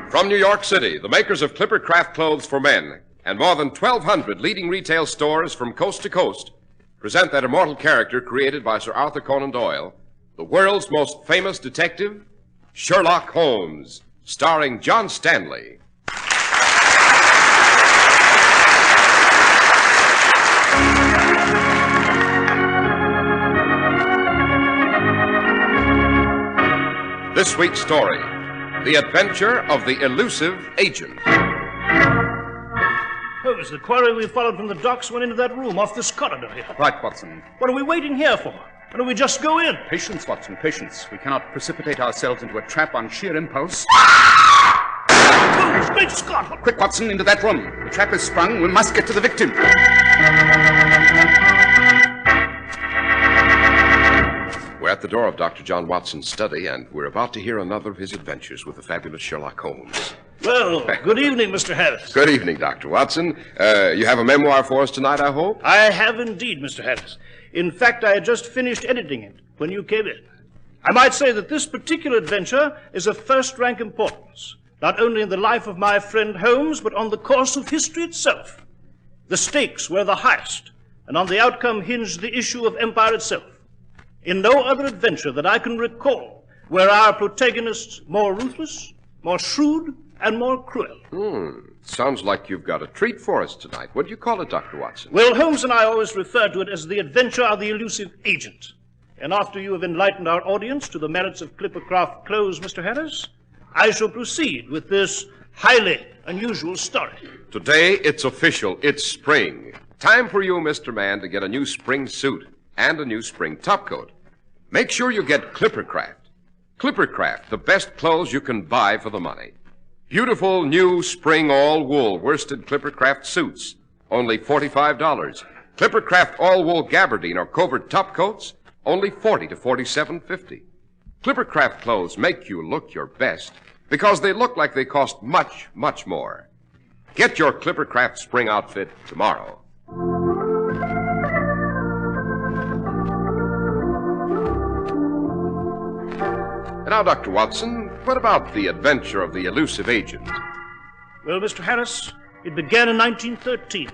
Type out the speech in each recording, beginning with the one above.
From New York City, the makers of Clippercraft clothes for men and more than 1,200 leading retail stores from coast to coast present that immortal character created by Sir Arthur Conan Doyle, the world's most famous detective, Sherlock Holmes, starring John Stanley. This week's story, The Adventure of the Elusive Agent. Holmes, the quarry we followed from the docks went into that room off this corridor here. Right, Watson. What are we waiting here for? Why don't we just go in? Patience, Watson, patience. We cannot precipitate ourselves into a trap on sheer impulse. Holmes, great Scott! Quick, Watson, into that room. The trap is sprung. We must get to the victim. We're at the door of Dr. John Watson's study, and we're about to hear another of his adventures with the fabulous Sherlock Holmes. Well, good evening, Mr. Harris. Good evening, Dr. Watson. You have a memoir for us tonight, I hope? I have indeed, Mr. Harris. In fact, I had just finished editing it when you came in. I might say that this particular adventure is of first-rank importance, not only in the life of my friend Holmes, but on the course of history itself. The stakes were the highest, and on the outcome hinged the issue of empire itself. In no other adventure that I can recall were our protagonists more ruthless, more shrewd, and more cruel. Sounds like you've got a treat for us tonight. What do you call it, Dr. Watson? Well, Holmes and I always refer to it as the adventure of the elusive agent. And after you have enlightened our audience to the merits of Clippercraft clothes, Mr. Harris, I shall proceed with this highly unusual story. Today, it's official. It's spring. Time for you, Mr. Man, to get a new spring suit and a new spring topcoat. Make sure you get Clippercraft. Clippercraft, the best clothes you can buy for the money. Beautiful new spring all-wool worsted Clippercraft suits, only $45. Clippercraft all-wool gabardine or covert topcoats, only $40 to $47.50. Clippercraft clothes make you look your best because they look like they cost much, much more. Get your Clippercraft spring outfit tomorrow. Now, Dr. Watson, what about the adventure of the elusive agent? Well, Mr. Harris, it began in 1913.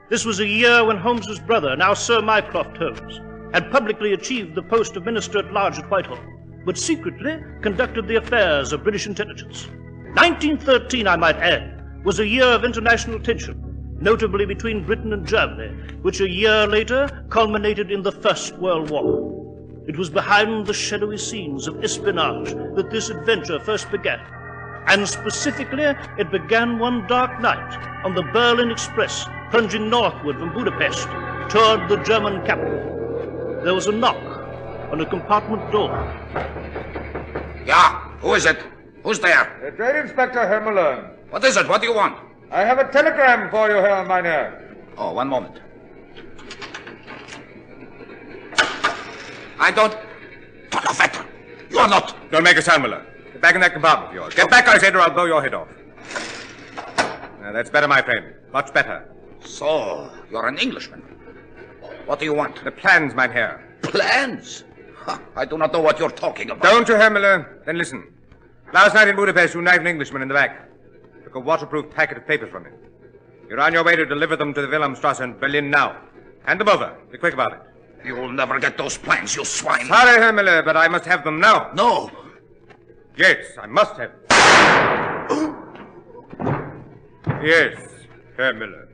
This was a year when Holmes's brother, now Sir Mycroft Holmes, had publicly achieved the post of Minister at Large at Whitehall, but secretly conducted the affairs of British intelligence. 1913, I might add, was a year of international tension, notably between Britain and Germany, which a year later culminated in the First World War. It was behind the shadowy scenes of espionage that this adventure first began. And specifically, it began one dark night on the Berlin Express, plunging northward from Budapest toward the German capital. There was a knock on a compartment door. Yeah, who is it? Who's there? Trade Inspector Hermelin. What is it? What do you want? I have a telegram for you, Herr Meine. Oh, one moment. I don't... Donnerwetter! You're not... Don't make a sound, Miller. Get back in that compartment of yours. Get back, I said, or I'll blow your head off. Now, that's better, my friend. Much better. So, you're an Englishman. What do you want? The plans, mein Herr. Plans? Huh, I do not know what you're talking about. Don't you, Herr Miller? Then listen. Last night in Budapest, you knifed an Englishman in the back. Took a waterproof packet of papers from him. You're on your way to deliver them to the Wilhelmstrasse in Berlin now. Hand them over. Be quick about it. You'll never get those plans, you swine. Sorry, Herr Miller, but I must have them now. No. Yes, I must have them. Yes, Herr Miller.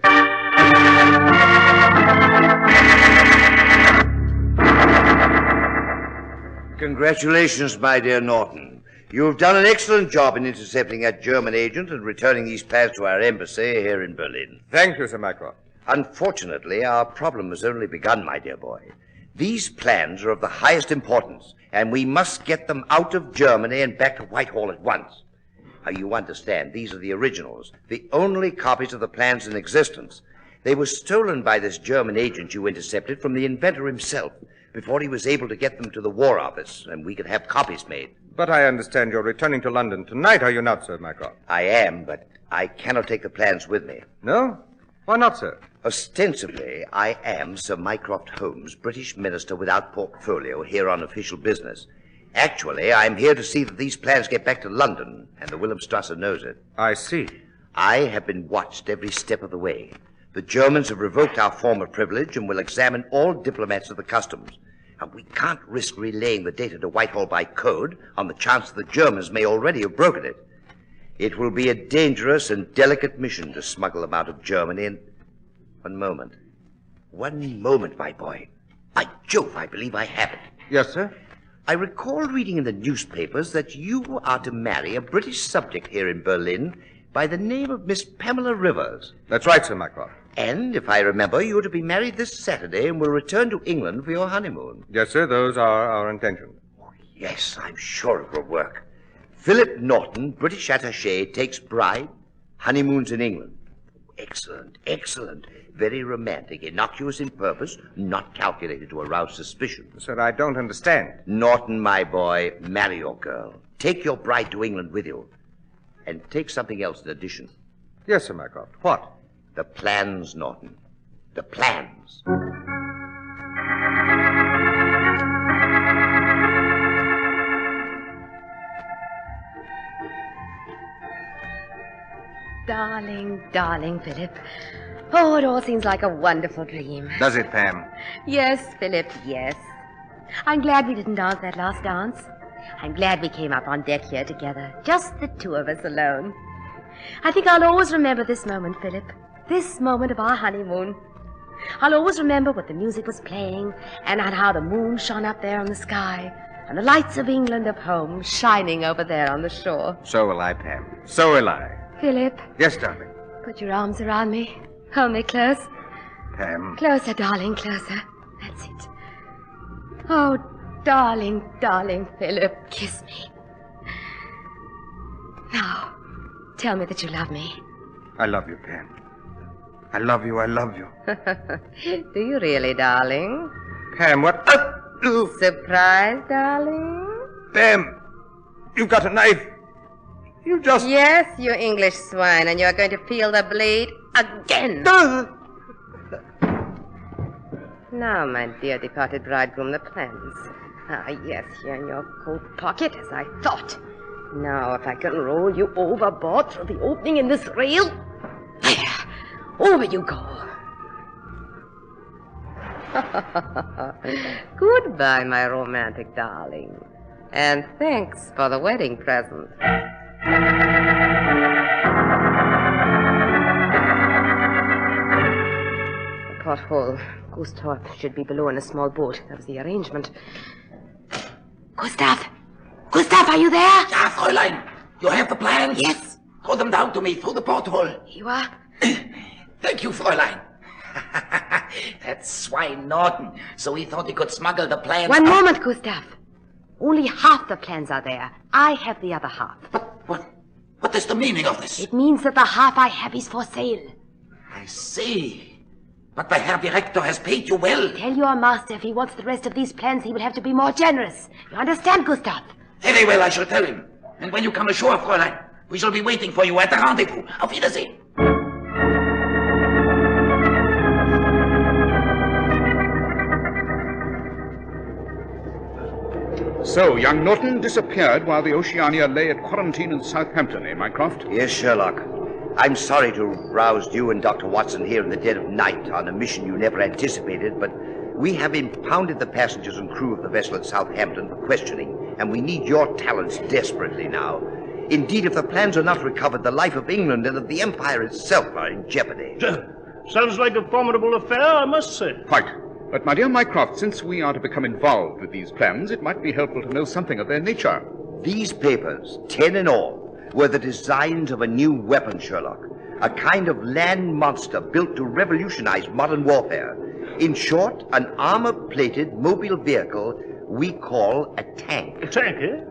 Congratulations, my dear Norton. You've done an excellent job in intercepting that German agent and returning these plans to our embassy here in Berlin. Thank you, Sir Mycroft. Unfortunately, our problem has only begun, my dear boy. These plans are of the highest importance, and we must get them out of Germany and back to Whitehall at once. Now, you understand, these are the originals, the only copies of the plans in existence. They were stolen by this German agent you intercepted from the inventor himself before he was able to get them to the War Office, and we could have copies made. But I understand you're returning to London tonight, are you not, Sir Mycroft? I am, but I cannot take the plans with me. No? Why not, sir? Ostensibly, I am Sir Mycroft Holmes, British minister without portfolio, here on official business. Actually, I'm here to see that these plans get back to London, and the Wilhelmstrasse knows it. I see. I have been watched every step of the way. The Germans have revoked our former privilege and will examine all diplomats of the customs. And we can't risk relaying the data to Whitehall by code on the chance that the Germans may already have broken it. It will be a dangerous and delicate mission to smuggle them out of Germany and... One moment, my boy. By Jove, I believe I have it. Yes, sir? I recall reading in the newspapers that you are to marry a British subject here in Berlin by the name of Miss Pamela Rivers. That's right, Sir Mycroft. And, if I remember, you're to be married this Saturday and will return to England for your honeymoon. Yes, sir, those are our intentions. Yes, I'm sure it will work. Philip Norton, British attaché, takes bride, honeymoons in England. Excellent, excellent. Very romantic, innocuous in purpose, not calculated to arouse suspicion. Sir, I don't understand. Norton, my boy, marry your girl. Take your bride to England with you. And take something else in addition. Yes, Sir Mycroft. What? The plans, Norton. The plans. Darling, darling Philip. Oh, it all seems like a wonderful dream. Does it, Pam? Yes, Philip, yes. I'm glad we didn't dance that last dance. I'm glad we came up on deck here together, just the two of us alone. I think I'll always remember this moment, Philip. This moment of our honeymoon. I'll always remember what the music was playing and how the moon shone up there on the sky and the lights of England of home shining over there on the shore. So will I, Pam. So will I. Philip. Yes, darling. Put your arms around me. Hold me close. Pam. Closer, darling, closer. That's it. Oh, darling, darling Philip, kiss me. Now, tell me that you love me. I love you, Pam. I love you, I love you. Do you really, darling? Pam, what? Surprise, darling? Pam, you've got a knife. You just... Yes, you English swine, and you're going to feel the blade again. Now, my dear departed bridegroom, the plans. Ah, yes, here in your coat pocket, as I thought. Now, if I can roll you overboard through the opening in this rail. There, over you go. Goodbye, my romantic darling. And thanks for the wedding present. The porthole. Gustav should be below in a small boat. That was the arrangement. Gustav! Gustav, are you there? Ja, Fräulein. You have the plans? Yes. Throw them down to me through the porthole. You are? Thank you, Fräulein. That swine Norton. So he thought he could smuggle the plans... One moment, Gustav. Only half the plans are there. I have the other half. What is the meaning of this? It means that the half I have is for sale. I see. But the Herr Director has paid you well. Tell your master if he wants the rest of these plans, he will have to be more generous. You understand, Gustav? Very well, I shall tell him. And when you come ashore, Fräulein, we shall be waiting for you at the rendezvous. Auf Wiedersehen. So, young Norton disappeared while the Oceania lay at quarantine in Southampton, eh, Mycroft? Yes, Sherlock. I'm sorry to have roused you and Dr. Watson here in the dead of night on a mission you never anticipated, but we have impounded the passengers and crew of the vessel at Southampton for questioning, and we need your talents desperately now. Indeed, if the plans are not recovered, the life of England and of the Empire itself are in jeopardy. Sounds like a formidable affair, I must say. Quite. But, my dear Mycroft, since we are to become involved with these plans, it might be helpful to know something of their nature. These papers, 10 in all, were the designs of a new weapon, Sherlock. A kind of land monster built to revolutionize modern warfare. In short, an armor-plated mobile vehicle we call a tank. A tank, eh?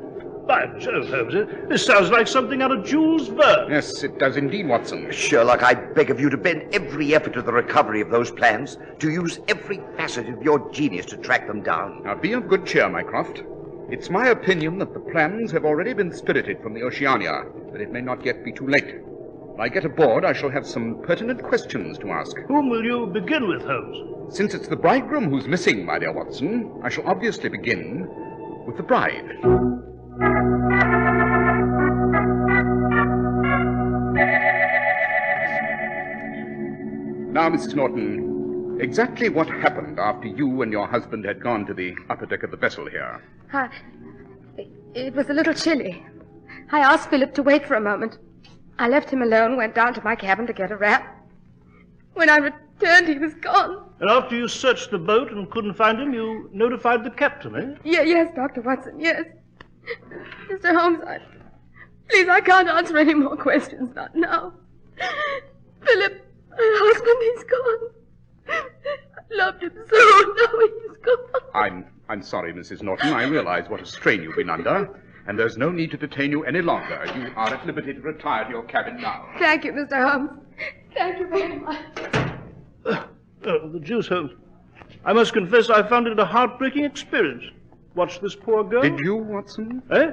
By Jove, Holmes, this sounds like something out of Jules Verne. Yes, it does indeed, Watson. Sherlock, I beg of you to bend every effort to the recovery of those plans, to use every facet of your genius to track them down. Now, be of good cheer, Mycroft. It's my opinion that the plans have already been spirited from the Oceania, but it may not yet be too late. When I get aboard, I shall have some pertinent questions to ask. Whom will you begin with, Holmes? Since it's the bridegroom who's missing, my dear Watson, I shall obviously begin with the bride. Now, Mrs. Norton, exactly what happened after you and your husband had gone to the upper deck of the vessel here? It was a little chilly. I asked Philip to wait for a moment. I left him alone, went down to my cabin to get a wrap. When I returned, he was gone. And after you searched the boat and couldn't find him, you notified the captain, eh? Yes, Dr. Watson, yes. Mr. Holmes, please, I can't answer any more questions, not now. Philip, my husband, he's gone. I loved him so, now he's gone. I'm sorry, Mrs. Norton. I realize what a strain you've been under, and there's no need to detain you any longer. You are at liberty to retire to your cabin now. Thank you, Mr. Holmes. Thank you very much. The deuce, Holmes. I must confess I found it a heartbreaking experience. Watch this poor girl. Did you, Watson? Eh?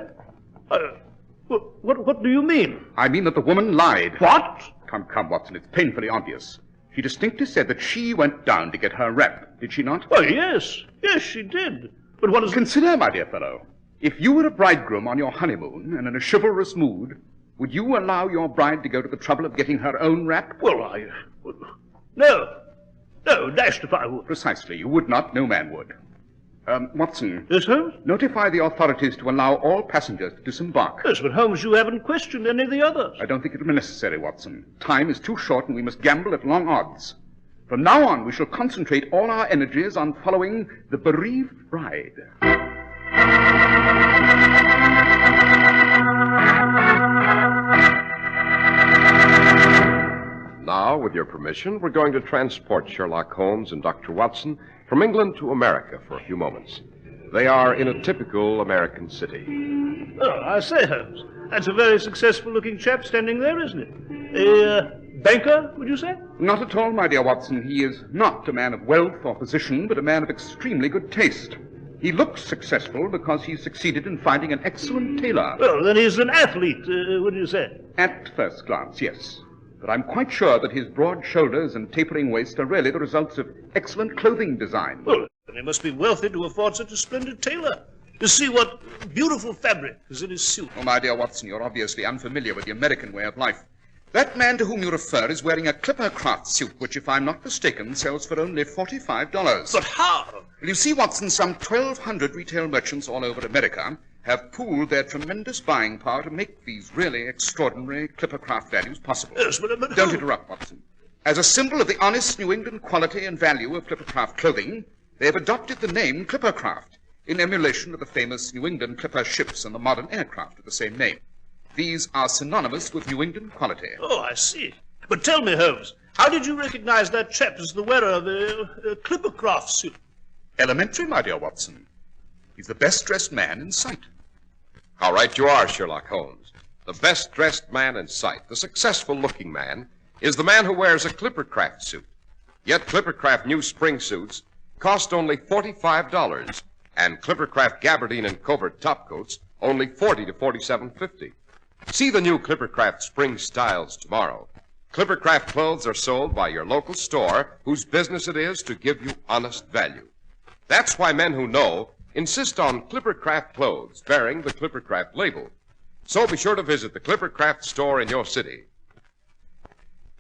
What do you mean? I mean that the woman lied. What? Come, Watson. It's painfully obvious. She distinctly said that she went down to get her wrap. Did she not? Oh, yes. Yes, she did. But what is... Consider, my dear fellow, if you were a bridegroom on your honeymoon and in a chivalrous mood, would you allow your bride to go to the trouble of getting her own wrap? Well, No. No, dashed if I would. Precisely. You would not. No man would. Watson. Yes, Holmes? Notify the authorities to allow all passengers to disembark. Yes, but Holmes, you haven't questioned any of the others. I don't think it will be necessary, Watson. Time is too short and we must gamble at long odds. From now on, we shall concentrate all our energies on following the bereaved bride. Now, with your permission, we're going to transport Sherlock Holmes and Dr. Watson from England to America for a few moments. They are in a typical American city. Oh, I say, Holmes, that's a very successful-looking chap standing there, isn't it? A banker, would you say? Not at all, my dear Watson. He is not a man of wealth or position, but a man of extremely good taste. He looks successful because he succeeded in finding an excellent tailor. Well, then he's an athlete, wouldn't you say? At first glance, yes. But I'm quite sure that his broad shoulders and tapering waist are really the results of excellent clothing design. Well, then he must be wealthy to afford such a splendid tailor. To see what beautiful fabric is in his suit. Oh, my dear Watson, you're obviously unfamiliar with the American way of life. That man to whom you refer is wearing a Clippercraft suit, which, if I'm not mistaken, sells for only $45. But how? Well, you see, Watson, some 1,200 retail merchants all over America have pooled their tremendous buying power to make these really extraordinary Clippercraft values possible. Yes, but Don't interrupt, Watson. As a symbol of the honest New England quality and value of Clippercraft clothing, they have adopted the name Clippercraft in emulation of the famous New England clipper ships and the modern aircraft of the same name. These are synonymous with New England quality. Oh, I see. But tell me, Holmes, how did you recognize that chap as the wearer of a Clippercraft suit? Elementary, my dear Watson. He's the best-dressed man in sight. How right you are, Sherlock Holmes. The best-dressed man in sight, the successful-looking man, is the man who wears a Clippercraft suit. Yet Clippercraft new spring suits cost only $45, and Clippercraft gabardine and covert topcoats only $40 to $47.50. See the new Clippercraft spring styles tomorrow. Clippercraft clothes are sold by your local store, whose business it is to give you honest value. That's why men who know insist on Clippercraft clothes bearing the Clippercraft label. So be sure to visit the Clippercraft store in your city.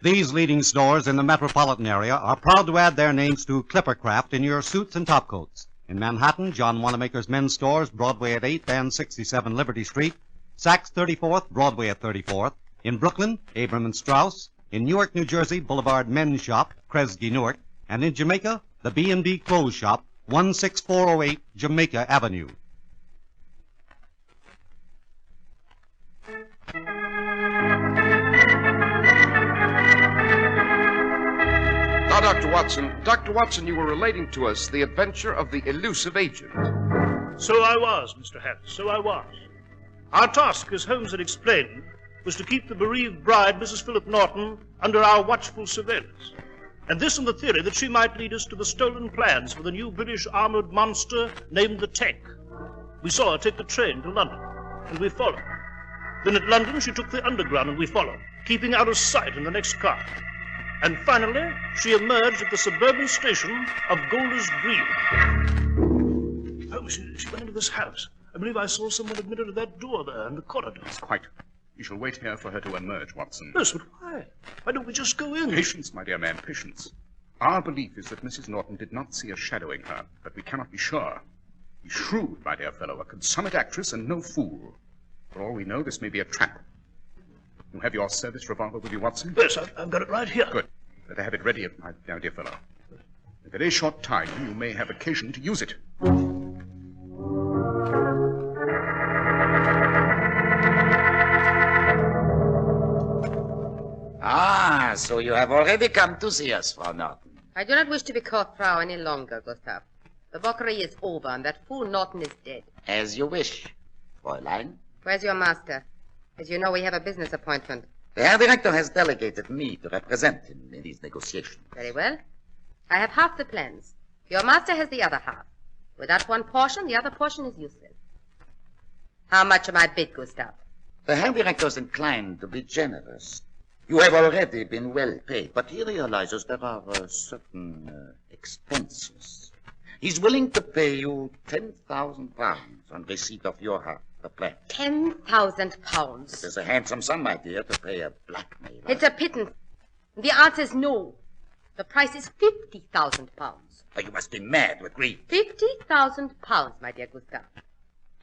These leading stores in the metropolitan area are proud to add their names to Clippercraft in your suits and topcoats. In Manhattan, John Wanamaker's men's stores, Broadway at 8th and 67 Liberty Street. Saks 34th, Broadway at 34th. In Brooklyn, Abram and Strauss. In Newark, New Jersey, Boulevard Men's Shop, Kresge Newark. And in Jamaica, the B&B Clothes Shop, 16408 Jamaica Avenue. Now, Dr. Watson, you were relating to us the adventure of the elusive agent. So I was, Mr. Harris, so I was. Our task, as Holmes had explained, was to keep the bereaved bride, Mrs. Philip Norton, under our watchful surveillance. And this on the theory that she might lead us to the stolen plans for the new British armored monster named the Tank. We saw her take the train to London, and we followed. Then at London, she took the Underground, and we followed. keeping out of sight in the next car. And finally, she emerged at the suburban station of Golders Green. Oh, she went into this house. I believe I saw someone admitted to that door there in the corridor. Yes, quite. We shall wait here for her to emerge, Watson. Yes, but why? Why don't we just go in? Patience, my dear man, patience. Our belief is that Mrs. Norton did not see us shadowing her, but we cannot be sure. She's shrewd, my dear fellow, a consummate actress and no fool. For all we know, this may be a trap. You have your service revolver with you, Watson? Yes, I've got it right here. Good. Better have it ready, my dear fellow. In a very short time, you may have occasion to use it. Ah, so you have already come to see us, Frau Norton. I do not wish to be caught, Frau, any longer, Gustav. The mockery is over, and that fool Norton is dead. As you wish, Fräulein. Where's your master? As you know, we have a business appointment. The Herr Director has delegated me to represent him in these negotiations. Very well. I have half the plans. Your master has the other half. Without one portion, the other portion is useless. How much am I bid, Gustav? The Herr Director is inclined to be generous. You have already been well paid, but he realizes there are certain expenses. He's willing to pay you £10,000 on receipt of your half the plan. £10,000. It is a handsome sum, my dear, to pay a blackmailer. It's a pittance. The answer is no. The price is £50,000. Oh, you must be mad with greed. £50,000, my dear Gustav.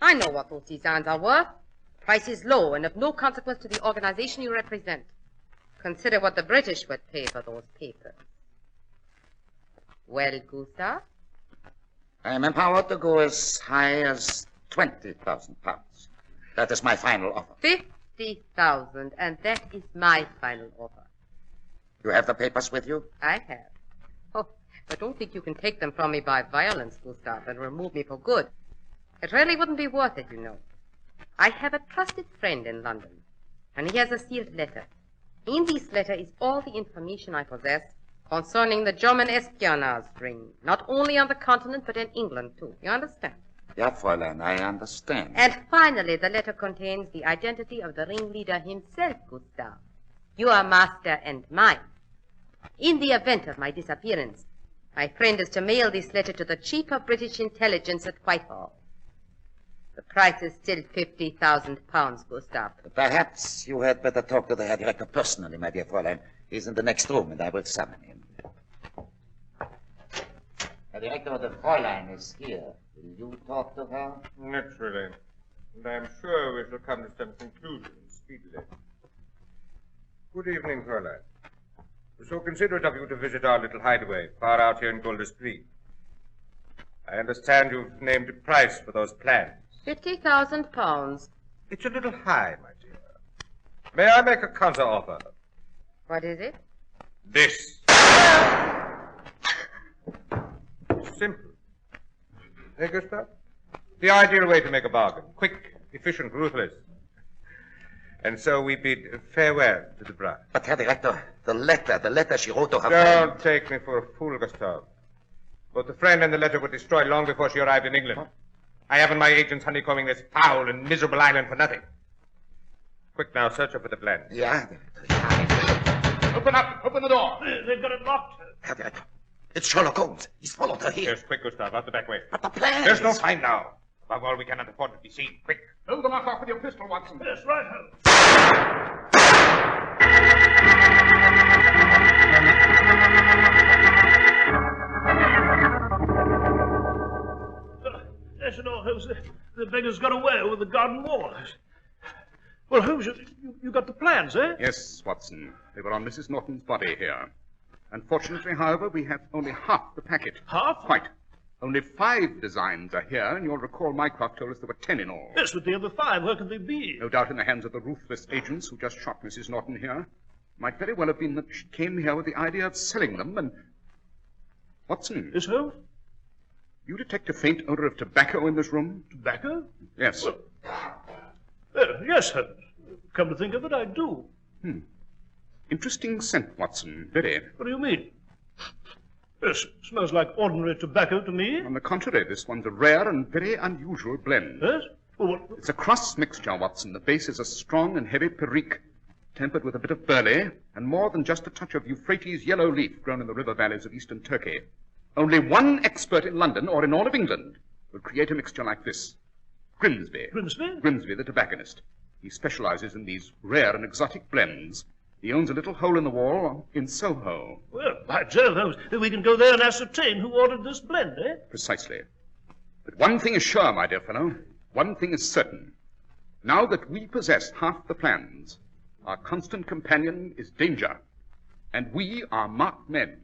I know what those designs are worth. The price is low and of no consequence to the organization you represent. Consider what the British would pay for those papers. Well, Gustav? I am empowered to go as high as £20,000. That is my final offer. 50,000, and that is my final offer. You have the papers with you? I have. Oh, but don't think you can take them from me by violence, Gustav, and remove me for good. It really wouldn't be worth it, you know. I have a trusted friend in London, and he has a sealed letter. In this letter is all the information I possess concerning the German espionage ring, not only on the continent, but in England, too. You understand? Yeah, Fräulein, I understand. And finally, the letter contains the identity of the ringleader himself, Gustav. Your master and mine. In the event of my disappearance, my friend is to mail this letter to the Chief of British Intelligence at Whitehall. The price is still £50,000, Gustav. Perhaps you had better talk to the Herr Director personally, my dear Fräulein. He's in the next room, and I will summon him. Herr Director, the Fräulein is here. Will you talk to her? Naturally. And I am sure we shall come to some conclusion speedily. Good evening, Fräulein. It was so considerate of you to visit our little hideaway, far out here in Golders Green. I understand you've named a price for those plans. £50,000. It's a little high, my dear. May I make a counter-offer? What is it? This. Simple. Hey, Gustav? The ideal way to make a bargain. Quick, efficient, ruthless. And so we bid farewell to the bride. But, Herr Director, the letter she wrote to her Don't friend. take me for a fool, Gustav. Both the friend and the letter were destroyed long before she arrived in England. I haven't my agents honeycombing this foul and miserable island for nothing. Quick now, search her for the plans. Yeah. Open up! Open the door! They've got it locked. Herr Director, it's Sherlock Holmes. He's followed her here. Yes, quick, Gustav, out the back way. But the plans... There's no time now. Above all, we cannot afford to be seen. Quick. Hold the lock off with your pistol, Watson. Yes, right, Holmes. Yes, you know, Holmes, the beggar's got away over the garden wall. Well, Holmes, you got the plans, eh? Yes, Watson. They were on Mrs. Norton's body here. Unfortunately, however, we have only half the packet. Half? Quite. Only 5 designs are here, and you'll recall Mycroft told us there were 10 in all. Yes, but the other 5, where could they be? No doubt in the hands of the ruthless agents who just shot Mrs. Norton here. Might very well have been that she came here with the idea of selling them, and... Watson. Yes, Holmes? You detect a faint odor of tobacco in this room? Tobacco? Yes. Yes, Holmes. Come to think of it, I do. Interesting scent, Watson. Very. What do you mean? Yes, smells like ordinary tobacco to me. On the contrary, this one's a rare and very unusual blend. Yes? Well, what... It's a cross mixture, Watson. The base is a strong and heavy Perique. tempered with a bit of burley, and more than just a touch of Euphrates yellow leaf grown in the river valleys of eastern Turkey. Only one expert in London or in all of England will create a mixture like this. Grimsby. Grimsby? Grimsby, the tobacconist. He specializes in these rare and exotic blends. He owns a little hole in the wall in Soho. Well, by Jove, Holmes, we can go there and ascertain who ordered this blend, eh? Precisely. But one thing is sure, my dear fellow. One thing is certain. Now that we possess half the plans, our constant companion is danger. And we are marked men.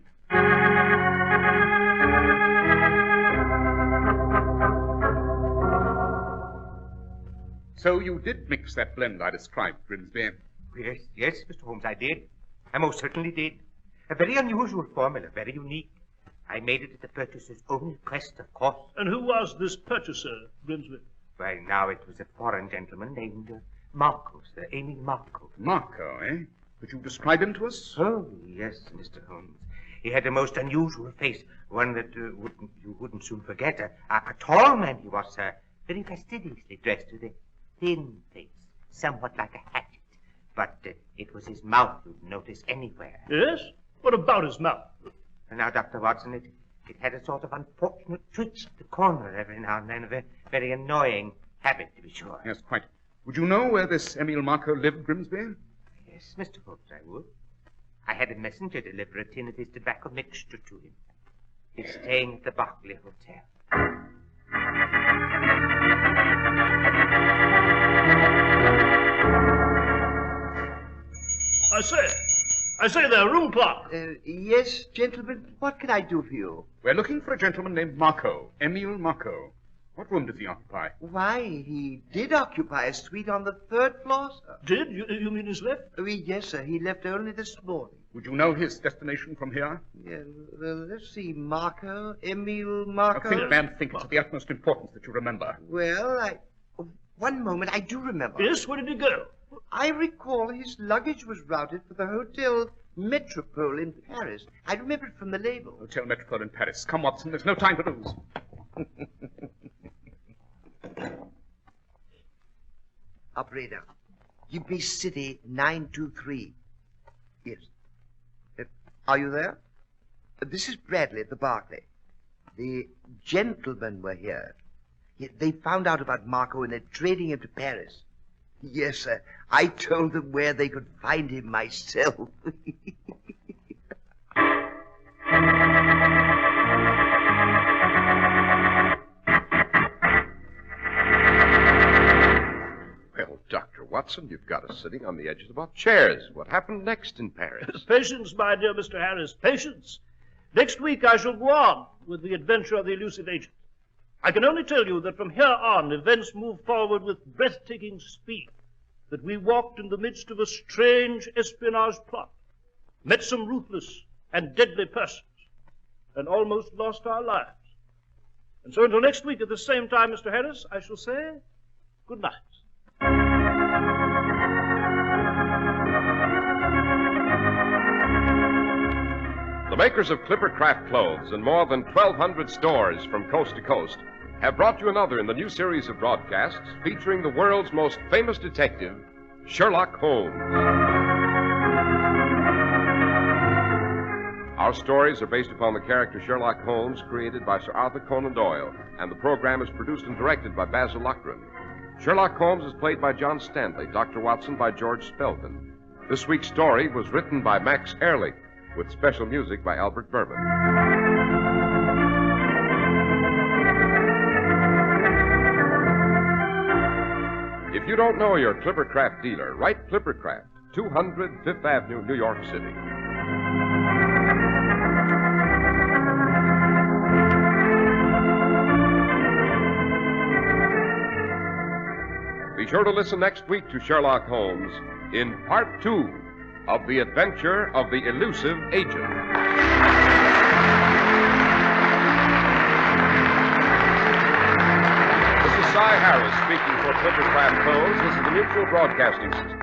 So you did mix that blend I described, Grimsby. Yes, Mr. Holmes, I did. I most certainly did. A very unusual formula, very unique. I made it at the purchaser's own request, of course. And who was this purchaser, Grimsby? Well, now it was a foreign gentleman named Marco, Sir Emil Marco. Marco, eh? Could you describe him to us? Oh, yes, Mr. Holmes. He had a most unusual face, one that you wouldn't soon forget. A tall man he was, sir, very fastidiously dressed with a thin face, somewhat like a hatchet. But it was his mouth you'd notice anywhere. Yes? What about his mouth? And now, Dr. Watson, it had a sort of unfortunate twitch at the corner every now and then, a very annoying habit, to be sure. Yes, quite. Would you know where this Emil Marco lived, Grimsby? Yes, Mr. Holmes, I would. I had a messenger deliver a tin of his tobacco mixture to him. He's staying at the Berkeley Hotel. I say there, room clerk. Yes, gentlemen, what can I do for you? We're looking for a gentleman named Marco, Emil Marco. What room does he occupy? Why, he did occupy a suite on the 3rd floor, sir. Did? You mean he's left? Yes, sir. He left only this morning. Would you know his destination from here? Yeah, let's see. Marco, Emil Marco. Think, man, think. It's of the utmost importance that you remember. Well, one moment, I do remember. Yes, where did he go? I recall his luggage was routed for the Hotel Metropole in Paris. I remember it from the label. Hotel Metropole in Paris. Come, Watson, there's no time to lose. Operator, give me City 923. Yes. Are you there? This is Bradley at the Berkeley. The gentlemen were here. They found out about Marco and they're trading him to Paris. Yes, sir. I told them where they could find him myself. Well, Dr. Watson, you've got us sitting on the edges of our chairs. What happened next in Paris? Patience, my dear Mr. Harris, patience. Next week I shall go on with the adventure of the elusive agent. I can only tell you that from here on events move forward with breathtaking speed, that we walked in the midst of a strange espionage plot, met some ruthless and deadly persons, and almost lost our lives. And so until next week at the same time, Mr. Harris, I shall say good night. The makers of Clippercraft clothes and more than 1,200 stores from coast to coast have brought you another in the new series of broadcasts featuring the world's most famous detective, Sherlock Holmes. Our stories are based upon the character Sherlock Holmes, created by Sir Arthur Conan Doyle, and the program is produced and directed by Basil Rathbone. Sherlock Holmes is played by John Stanley, Dr. Watson by George Spelton. This week's story was written by Max Ehrlich, with special music by Albert Bourbon. If you don't know your Clippercraft dealer, write Clippercraft, 200 Fifth Avenue, New York City. Be sure to listen next week to Sherlock Holmes in Part 2 of The Adventure of the Elusive Agent. This is Cy Harris speaking for Clippercraft Clothes. This is the Mutual Broadcasting System.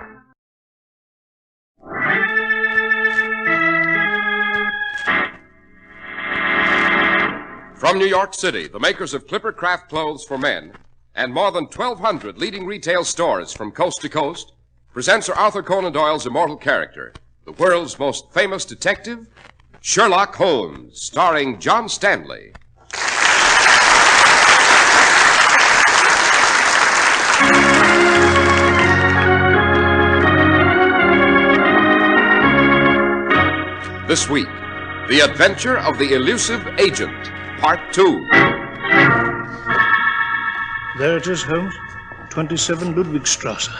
From New York City, the makers of Clippercraft Clothes for Men and more than 1,200 leading retail stores from coast to coast presents Sir Arthur Conan Doyle's immortal character, the world's most famous detective, Sherlock Holmes, starring John Stanley. This week, The Adventure of the Elusive Agent, Part 2. There it is, Holmes. 27 Ludwigstrasse.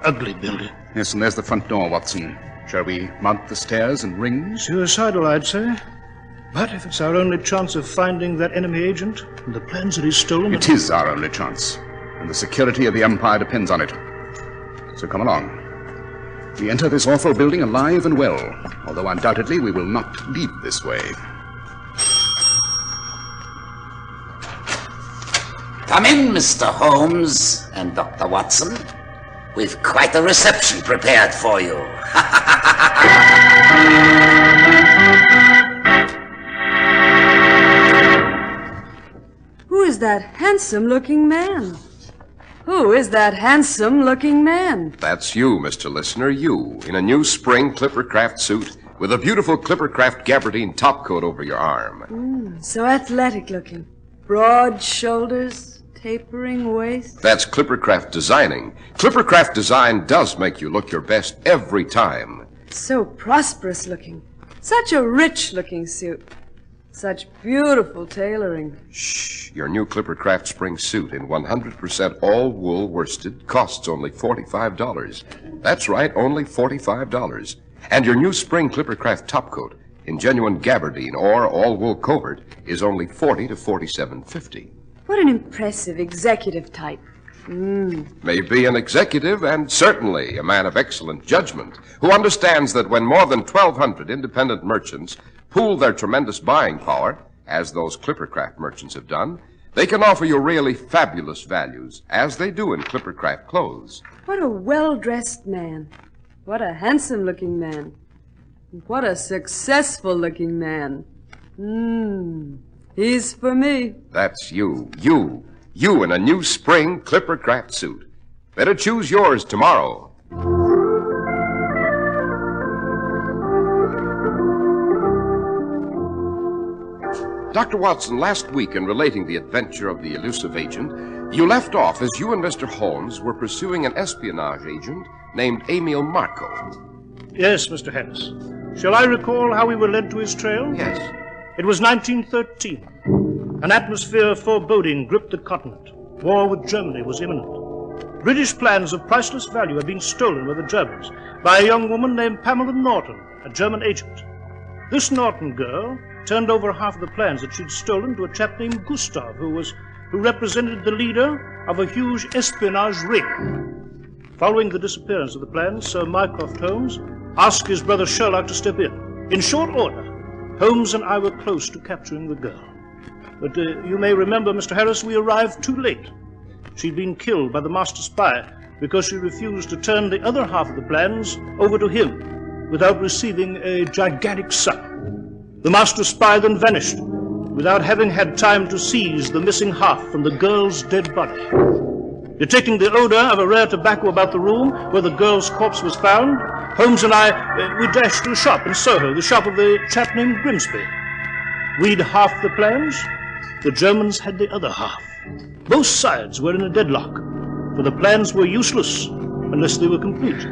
Ugly building. Yes, and there's the front door, Watson. Shall we mount the stairs and ring? Suicidal, I'd say. But if it's our only chance of finding that enemy agent and the plans that he's stolen... It is our only chance, and the security of the Empire depends on it. So come along. We enter this awful building alive and well, although undoubtedly we will not leave this way. Come in, Mr. Holmes and Dr. Watson. We've quite a reception prepared for you. Who is that handsome-looking man? Who is that handsome-looking man? That's you, Mr. Listener, you, in a new spring Clippercraft suit with a beautiful Clippercraft gabardine topcoat over your arm. So athletic-looking. Broad shoulders, tapering waist. That's Clippercraft designing. Clippercraft design does make you look your best every time. So prosperous-looking. Such a rich-looking suit. Such beautiful tailoring. Shh. Your new Clippercraft spring suit in 100% all-wool worsted costs only $45. That's right, only $45. And your new spring Clippercraft topcoat in genuine gabardine or all-wool covert is only $40 to $47.50. What an impressive executive type. Maybe an executive and certainly a man of excellent judgment who understands that when more than 1,200 independent merchants pool their tremendous buying power, as those Clippercraft merchants have done, they can offer you really fabulous values, as they do in Clippercraft clothes. What a well-dressed man. What a handsome-looking man. What a successful-looking man. He's for me. That's you. You in a new spring Clippercraft suit. Better choose yours tomorrow. Dr. Watson, last week in relating the adventure of the elusive agent, you left off as you and Mr. Holmes were pursuing an espionage agent named Emil Marco. Yes, Mr. Harris. Shall I recall how we were led to his trail? Yes. It was 1913. An atmosphere of foreboding gripped the continent. War with Germany was imminent. British plans of priceless value had been stolen by the Germans by a young woman named Pamela Norton, a German agent. This Norton girl turned over half of the plans that she'd stolen to a chap named Gustav, who represented the leader of a huge espionage ring. Following the disappearance of the plans, Sir Mycroft Holmes asked his brother Sherlock to step in. In short order, Holmes and I were close to capturing the girl. But you may remember, Mr. Harris, we arrived too late. She'd been killed by the master spy because she refused to turn the other half of the plans over to him without receiving a gigantic sum. The master spy then vanished without having had time to seize the missing half from the girl's dead body. Detecting the odor of a rare tobacco about the room where the girl's corpse was found, Holmes and I, we dashed to a shop in Soho, the shop of the chap named Grimsby. We'd half the plans. The Germans had the other half. Both sides were in a deadlock, for the plans were useless unless they were complete.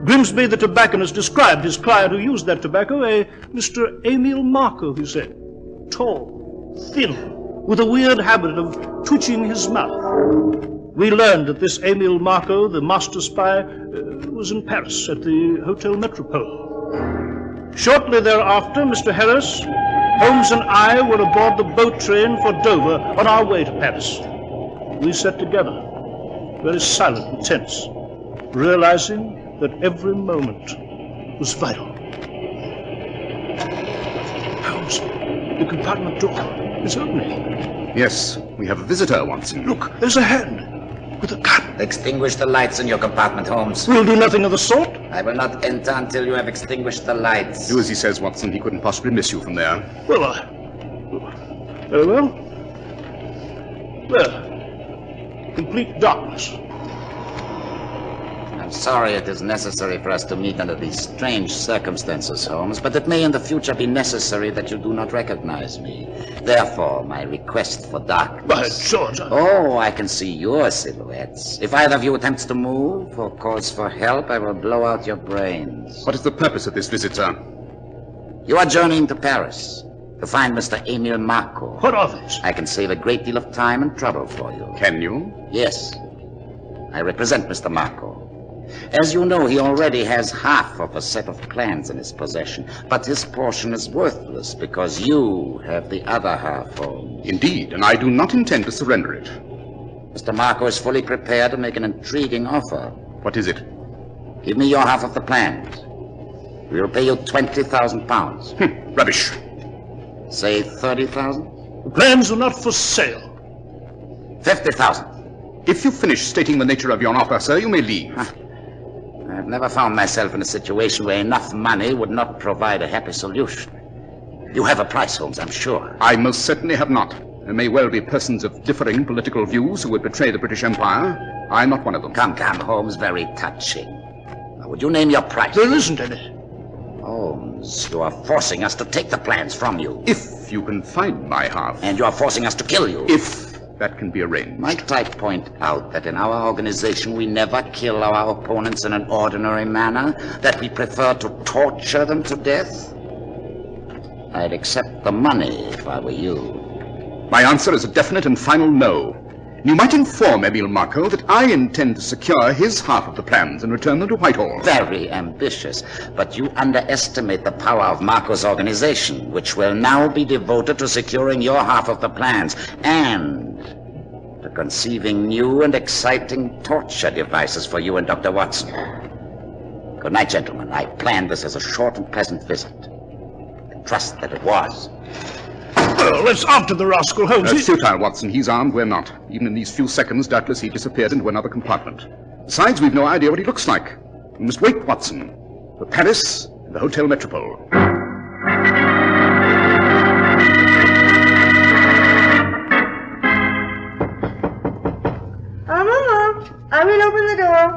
Grimsby, the tobacconist, described his client who used that tobacco, a Mr. Emil Marco, he said. Tall, thin, with a weird habit of twitching his mouth. We learned that this Emil Marco, the master spy, was in Paris at the Hotel Metropole. Shortly thereafter, Mr. Harris, Holmes and I were aboard the boat train for Dover on our way to Paris. We sat together, very silent and tense, realizing that every moment was vital. Holmes, the compartment door is opening. Yes, we have a visitor, Watson. Look, there's a hand with a gun. Extinguish the lights in your compartment, Holmes. We'll do nothing of the sort. I will not enter until you have extinguished the lights. Do as he says, Watson. He couldn't possibly miss you from there. Well, very well. There. Complete darkness. I'm sorry it is necessary for us to meet under these strange circumstances, Holmes, but it may in the future be necessary that you do not recognize me. Therefore, my request for darkness. But, George... Oh, I can see your silhouettes. If either of you attempts to move or calls for help, I will blow out your brains. What is the purpose of this visit, sir? You are journeying to Paris to find Mr. Emile Marco. What of it? I can save a great deal of time and trouble for you. Can you? Yes. I represent Mr. Marco. As you know, he already has half of a set of plans in his possession, but his portion is worthless because you have the other half, Holmes. Indeed, and I do not intend to surrender it. Mr. Marco is fully prepared to make an intriguing offer. What is it? Give me your half of the plans. We will pay you £20,000. Rubbish. Say 30,000? The plans are not for sale. 50,000. If you finish stating the nature of your offer, sir, you may leave. I've never found myself in a situation where enough money would not provide a happy solution. You have a price, Holmes, I'm sure. I most certainly have not. There may well be persons of differing political views who would betray the British Empire. I'm not one of them. Come, Holmes, very touching. Now, would you name your price? There isn't any. Holmes, you are forcing us to take the plans from you. If you can find my half. And you are forcing us to kill you. If that can be arranged. Might I point out that in our organization we never kill our opponents in an ordinary manner, that we prefer to torture them to death? I'd accept the money if I were you. My answer is a definite and final no. You might inform Emile Marco that I intend to secure his half of the plans and return them to Whitehall. Very ambitious, but you underestimate the power of Marco's organization, which will now be devoted to securing your half of the plans and to conceiving new and exciting torture devices for you and Dr. Watson. Good night, gentlemen. I planned this as a short and pleasant visit. I trust that it was. Well, let's after the rascal, Holmes. That's futile, Watson. He's armed, we're not. Even in these few seconds, doubtless he disappeared into another compartment. Besides, we've no idea what he looks like. We must wait, Watson, for Paris and the Hotel Metropole. Maman, I will open the door.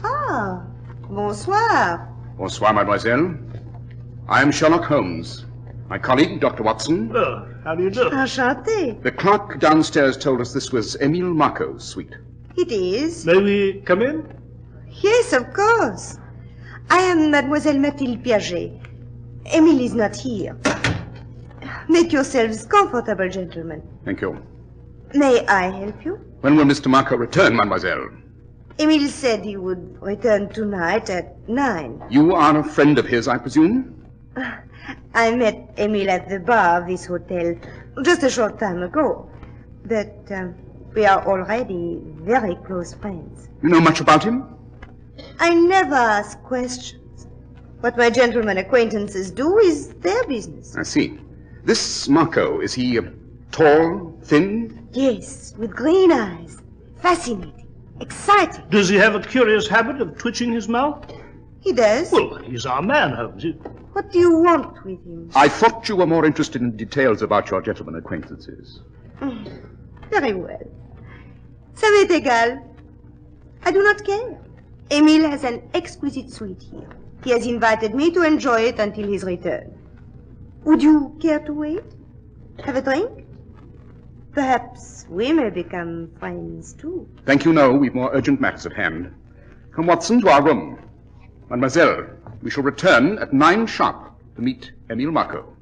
Ah, bonsoir. Bonsoir, mademoiselle. I am Sherlock Holmes. My colleague, Dr. Watson. Oh, how do you do? Enchanté. The clerk downstairs told us this was Emile Marco's suite. It is. May we come in? Yes, of course. I am Mademoiselle Mathilde Piaget. Emile is not here. Make yourselves comfortable, gentlemen. Thank you. May I help you? When will Mr. Marco return, mademoiselle? Emile said he would return tonight at 9. You are a friend of his, I presume? I met Emile at the bar of this hotel just a short time ago. But we are already very close friends. You know much about him? I never ask questions. What my gentlemen acquaintances do is their business. I see. This Marco, is he tall, thin? Yes, with green eyes. Fascinating. Exciting. Does he have a curious habit of twitching his mouth? He does. Well, he's our man, Holmes. What do you want with him? I thought you were more interested in details about your gentlemen acquaintances. Very well. Ça m'est égal. I do not care. Emile has an exquisite suite here. He has invited me to enjoy it until his return. Would you care to wait? Have a drink? Perhaps we may become friends, too. Thank you, no. We've more urgent matters at hand. Come, Watson, to our room. Mademoiselle, we shall return at 9 sharp to meet Emile Marco.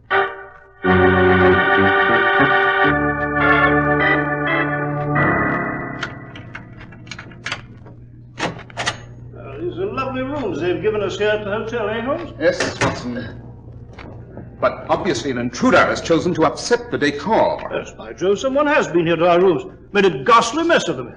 These are lovely rooms they've given us here at the hotel, eh, Holmes? Yes, Watson. But obviously an intruder has chosen to upset the decor. Yes, by Jove, someone has been here to our rooms. Made a ghastly mess of them.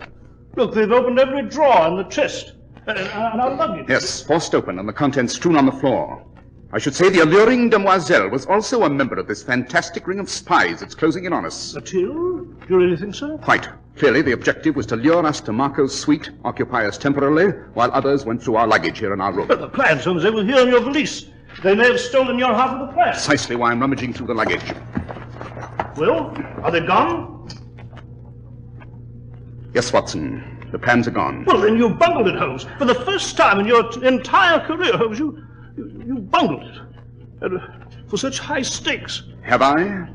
Look, they've opened every drawer in the chest. And our luggage. Yes, forced open and the contents strewn on the floor. I should say the alluring demoiselle was also a member of this fantastic ring of spies that's closing in on us. Mathilde? Do you really think so? Quite. Clearly, the objective was to lure us to Marco's suite, occupy us temporarily, while others went through our luggage here in our room. But the plans, Holmes, they were here in your valise. They may have stolen your half of the plans. Precisely why I'm rummaging through the luggage. Well, are they gone? Yes, Watson. The plans are gone. Well, then you bungled it, Holmes. For the first time in your entire career, Holmes, you bungled it. And for such high stakes. Have I?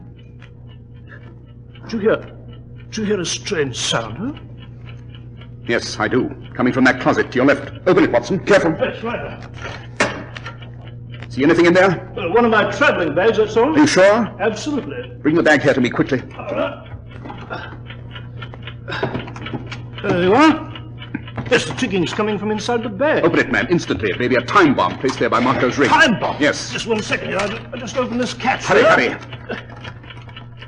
Did you hear a strange sound, huh? Yes, I do. Coming from that closet to your left. Open it, Watson. Careful. That's right. See anything in there? One of my traveling bags, that's all. Are you sure? Absolutely. Bring the bag here to me quickly. There you are. Yes, the ticking's coming from inside the bag. Open it, man, instantly. It may be a time bomb placed there by Marco's ring. Time bomb? Yes. Just 1 second here. I'll just open this catch. Hurry.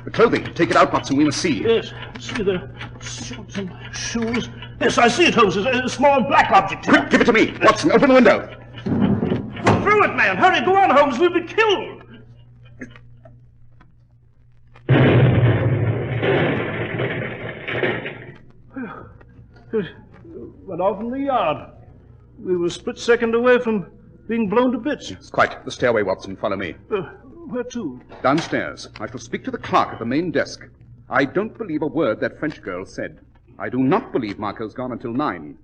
The clothing. Take it out, Watson. We must see. Yes. See the shorts and shoes. Yes, I see it, Holmes. A small black object. Quick, give it to me. Watson, open the window. Go through it, man. Hurry, go on, Holmes. We'll be killed. It went off in the yard. We were a split second away from being blown to bits. It's quite. The stairway, Watson. Follow me. Where to? Downstairs. I shall speak to the clerk at the main desk. I don't believe a word that French girl said. I do not believe Marco's gone until 9.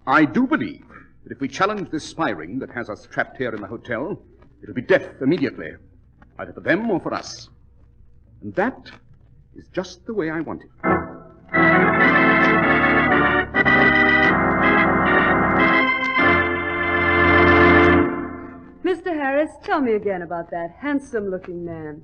I do believe that if we challenge this spy ring that has us trapped here in the hotel, it'll be death immediately, either for them or for us. And that is just the way I want it. Mr. Harris, tell me again about that handsome-looking man.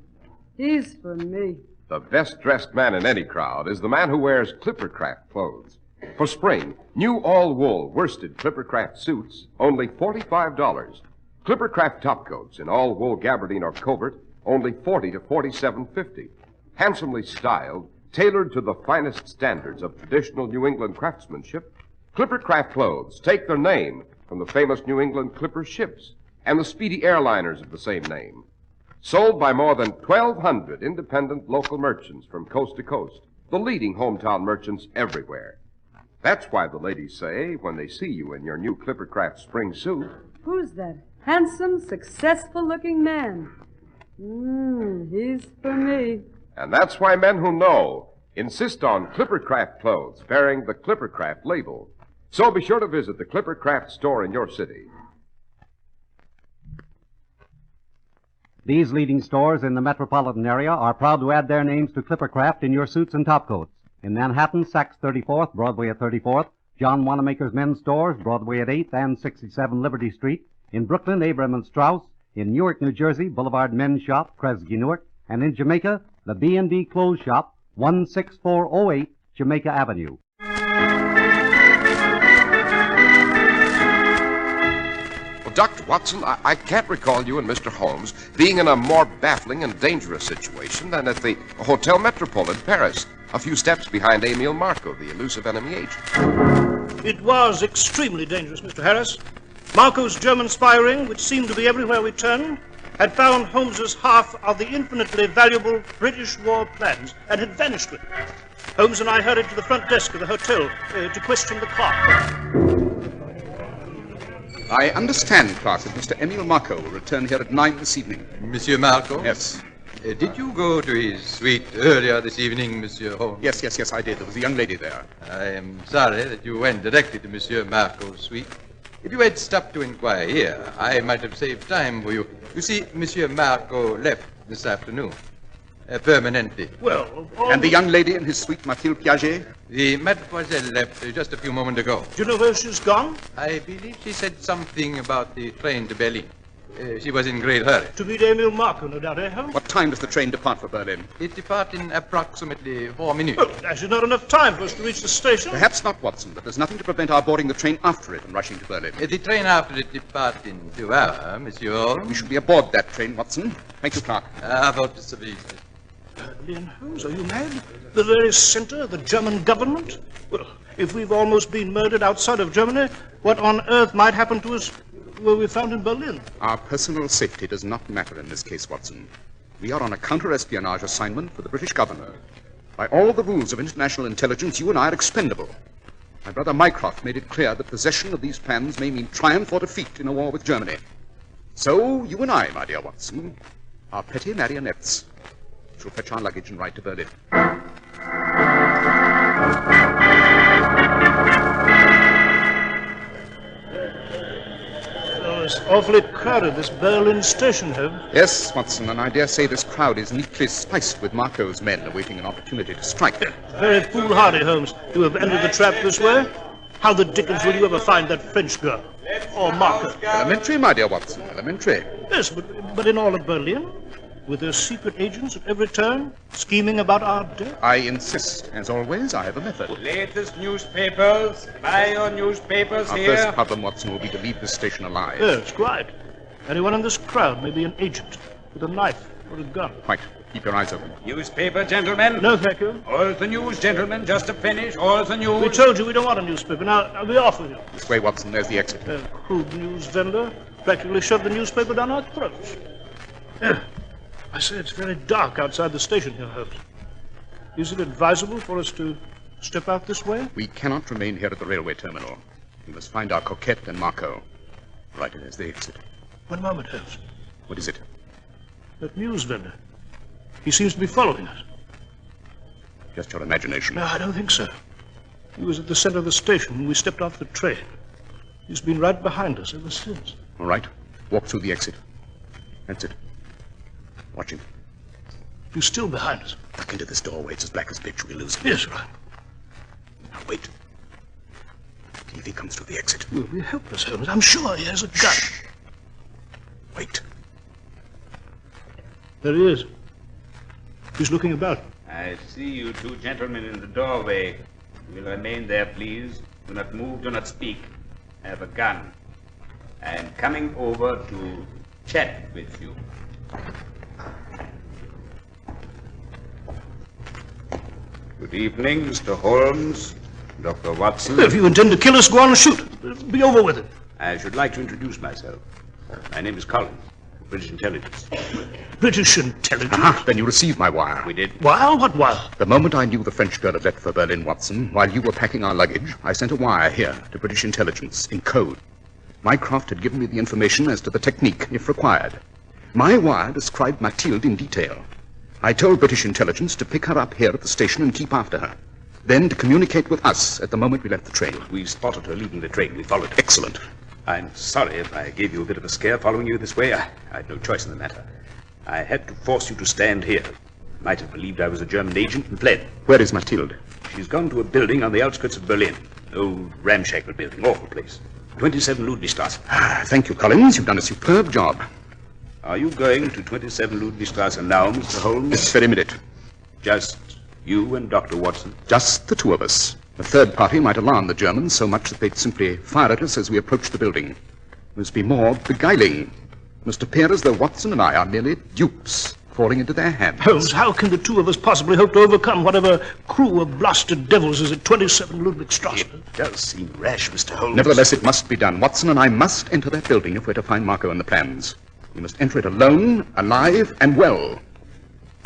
He's for me. The best-dressed man in any crowd is the man who wears Clippercraft clothes. For spring, new all-wool worsted Clippercraft suits, only $45. Clippercraft topcoats in all-wool gabardine or covert, only $40 to $47.50. Handsomely styled, tailored to the finest standards of traditional New England craftsmanship, Clippercraft clothes take their name from the famous New England Clipper ships and the speedy airliners of the same name. Sold by more than 1,200 independent local merchants from coast to coast, the leading hometown merchants everywhere. That's why the ladies say, when they see you in your new Clippercraft spring suit, Who's that handsome, successful-looking man? He's for me. and that's why men who know insist on Clippercraft clothes bearing the Clippercraft label. So be sure to visit the Clippercraft store in your city. These leading stores in the metropolitan area are proud to add their names to Clippercraft in your suits and topcoats. In Manhattan, Saks 34th, Broadway at 34th, John Wanamaker's men's stores, Broadway at 8th and 67 Liberty Street. In Brooklyn, Abraham and Strauss. In Newark, New Jersey, Boulevard Men's Shop, Kresge, Newark. And in Jamaica, the B&B Clothes Shop, 16408 Jamaica Avenue. Well, Dr. Watson, I can't recall you and Mr. Holmes being in a more baffling and dangerous situation than at the Hotel Metropole in Paris, a few steps behind Emile Marco, the elusive enemy agent. It was extremely dangerous, Mr. Harris. Marco's German spy ring, which seemed to be everywhere we turned, had found Holmes's half of the infinitely valuable British war plans and had vanished with it. Holmes and I hurried to the front desk of the hotel to question the clerk. I understand, Clark, that Mr. Emile Marco will return here at 9 this evening. Monsieur Marco? Yes. Did you go to his suite earlier this evening, Monsieur Holmes? Yes, I did. There was a young lady there. I am sorry that you went directly to Monsieur Marco's suite. If you had stopped to inquire here, I might have saved time for you. You see, Monsieur Marco left this afternoon. Permanently. Well, And the young lady in his suite, Mathilde Piaget? The mademoiselle left just a few moments ago. Do you know where she's gone? I believe she said something about the train to Berlin. She was in great hurry. To meet Emile Marco, no doubt, eh, Holmes? What time does the train depart for Berlin? It departs in approximately 4 minutes. Well, there's not enough time for us to reach the station. Perhaps not, Watson, but there's nothing to prevent our boarding the train after it and rushing to Berlin. The train after it departs in 2 hours, Monsieur Holmes. We shall be aboard that train, Watson. Thank you, Clark. About the service. Berlin, Holmes, are you mad? The very center of the German government? Well, if we've almost been murdered outside of Germany, what on earth might happen to us were we found in Berlin? Our personal safety does not matter in this case, Watson. We are on a counter-espionage assignment for the British governor. By all the rules of international intelligence, you and I are expendable. My brother Mycroft made it clear that possession of these plans may mean triumph or defeat in a war with Germany. So, you and I, my dear Watson, are petty marionettes. Shall fetch our luggage and ride to Berlin. Awfully crowded, this Berlin station, Holmes. Yes, Watson, and I dare say this crowd is neatly spiced with Marco's men awaiting an opportunity to strike. Very foolhardy, Holmes, to have entered the trap this way. How the dickens will you ever find that French girl? Or Marco? Elementary, my dear Watson, elementary. Yes, but in all of Berlin? With their secret agents at every turn, scheming about our death? I insist. As always, I have a method. Latest newspapers. Buy your newspapers Our here. first problem, Watson, will be to leave this station alive. Yes, quite. Anyone in this crowd may be an agent with a knife or a gun. Quite. Keep your eyes open. Newspaper, gentlemen. No, thank you. All the news, gentlemen. Just to finish. All the news. We told you we don't want a newspaper. Now be off with you. This way, Watson. There's the exit. Crude news vendor practically shoved the newspaper down our throats. I say it's very dark outside the station here, Holmes. Is it advisable for us to step out this way? We cannot remain here at the railway terminal. We must find our coquette and Marco. Right, there's the exit. One moment, Holmes. What is it? That news vendor. He seems to be following us. Just your imagination. No, I don't think so. He was at the center of the station when we stepped off the train. He's been right behind us ever since. All right. Walk through the exit. That's it. Watch him. He's still behind us. Duck into this doorway. It's as black as pitch. We'll lose him. Yes, right. Now, wait. See if he comes through the exit. We'll be helpless, Holmes. I'm sure he has a gun. Shh. Wait. There he is. He's looking about. I see you two gentlemen in the doorway. You will remain there, please. Do not move, do not speak. I have a gun. I am coming over to chat with you. Good evening, Mr. Holmes, Dr. Watson. If you intend to kill us, go on and shoot. Be over with it. I should like to introduce myself. My name is Collins, British Intelligence. British Intelligence? Aha, then you received my wire. We did. Wire? What wire? The moment I knew the French girl had left for Berlin, Watson, while you were packing our luggage, I sent a wire here to British Intelligence in code. Mycroft had given me the information as to the technique, if required. My wire described Mathilde in detail. I told British Intelligence to pick her up here at the station and keep after her. Then to communicate with us at the moment we left the train. We spotted her leaving the train. We followed her. Excellent. I'm sorry if I gave you a bit of a scare following you this way. I had no choice in the matter. I had to force you to stand here. Might have believed I was a German agent and fled. Where is Mathilde? She's gone to a building on the outskirts of Berlin. Old ramshackle building. Awful place. 27 Ludwigstrasse. Thank you, Collins. You've done a superb job. Are you going to 27 Ludwigstrasse now, Mr. Holmes? This very minute. Just you and Dr. Watson? Just the two of us. A third party might alarm the Germans so much that they'd simply fire at us as we approach the building. Must be more beguiling. Must appear as though Watson and I are merely dupes falling into their hands. Holmes, how can the two of us possibly hope to overcome whatever crew of blasted devils is at 27 Ludwigstrasse? It does seem rash, Mr. Holmes. Nevertheless, it must be done. Watson and I must enter that building if we're to find Marco and the plans. We must enter it alone, alive, and well.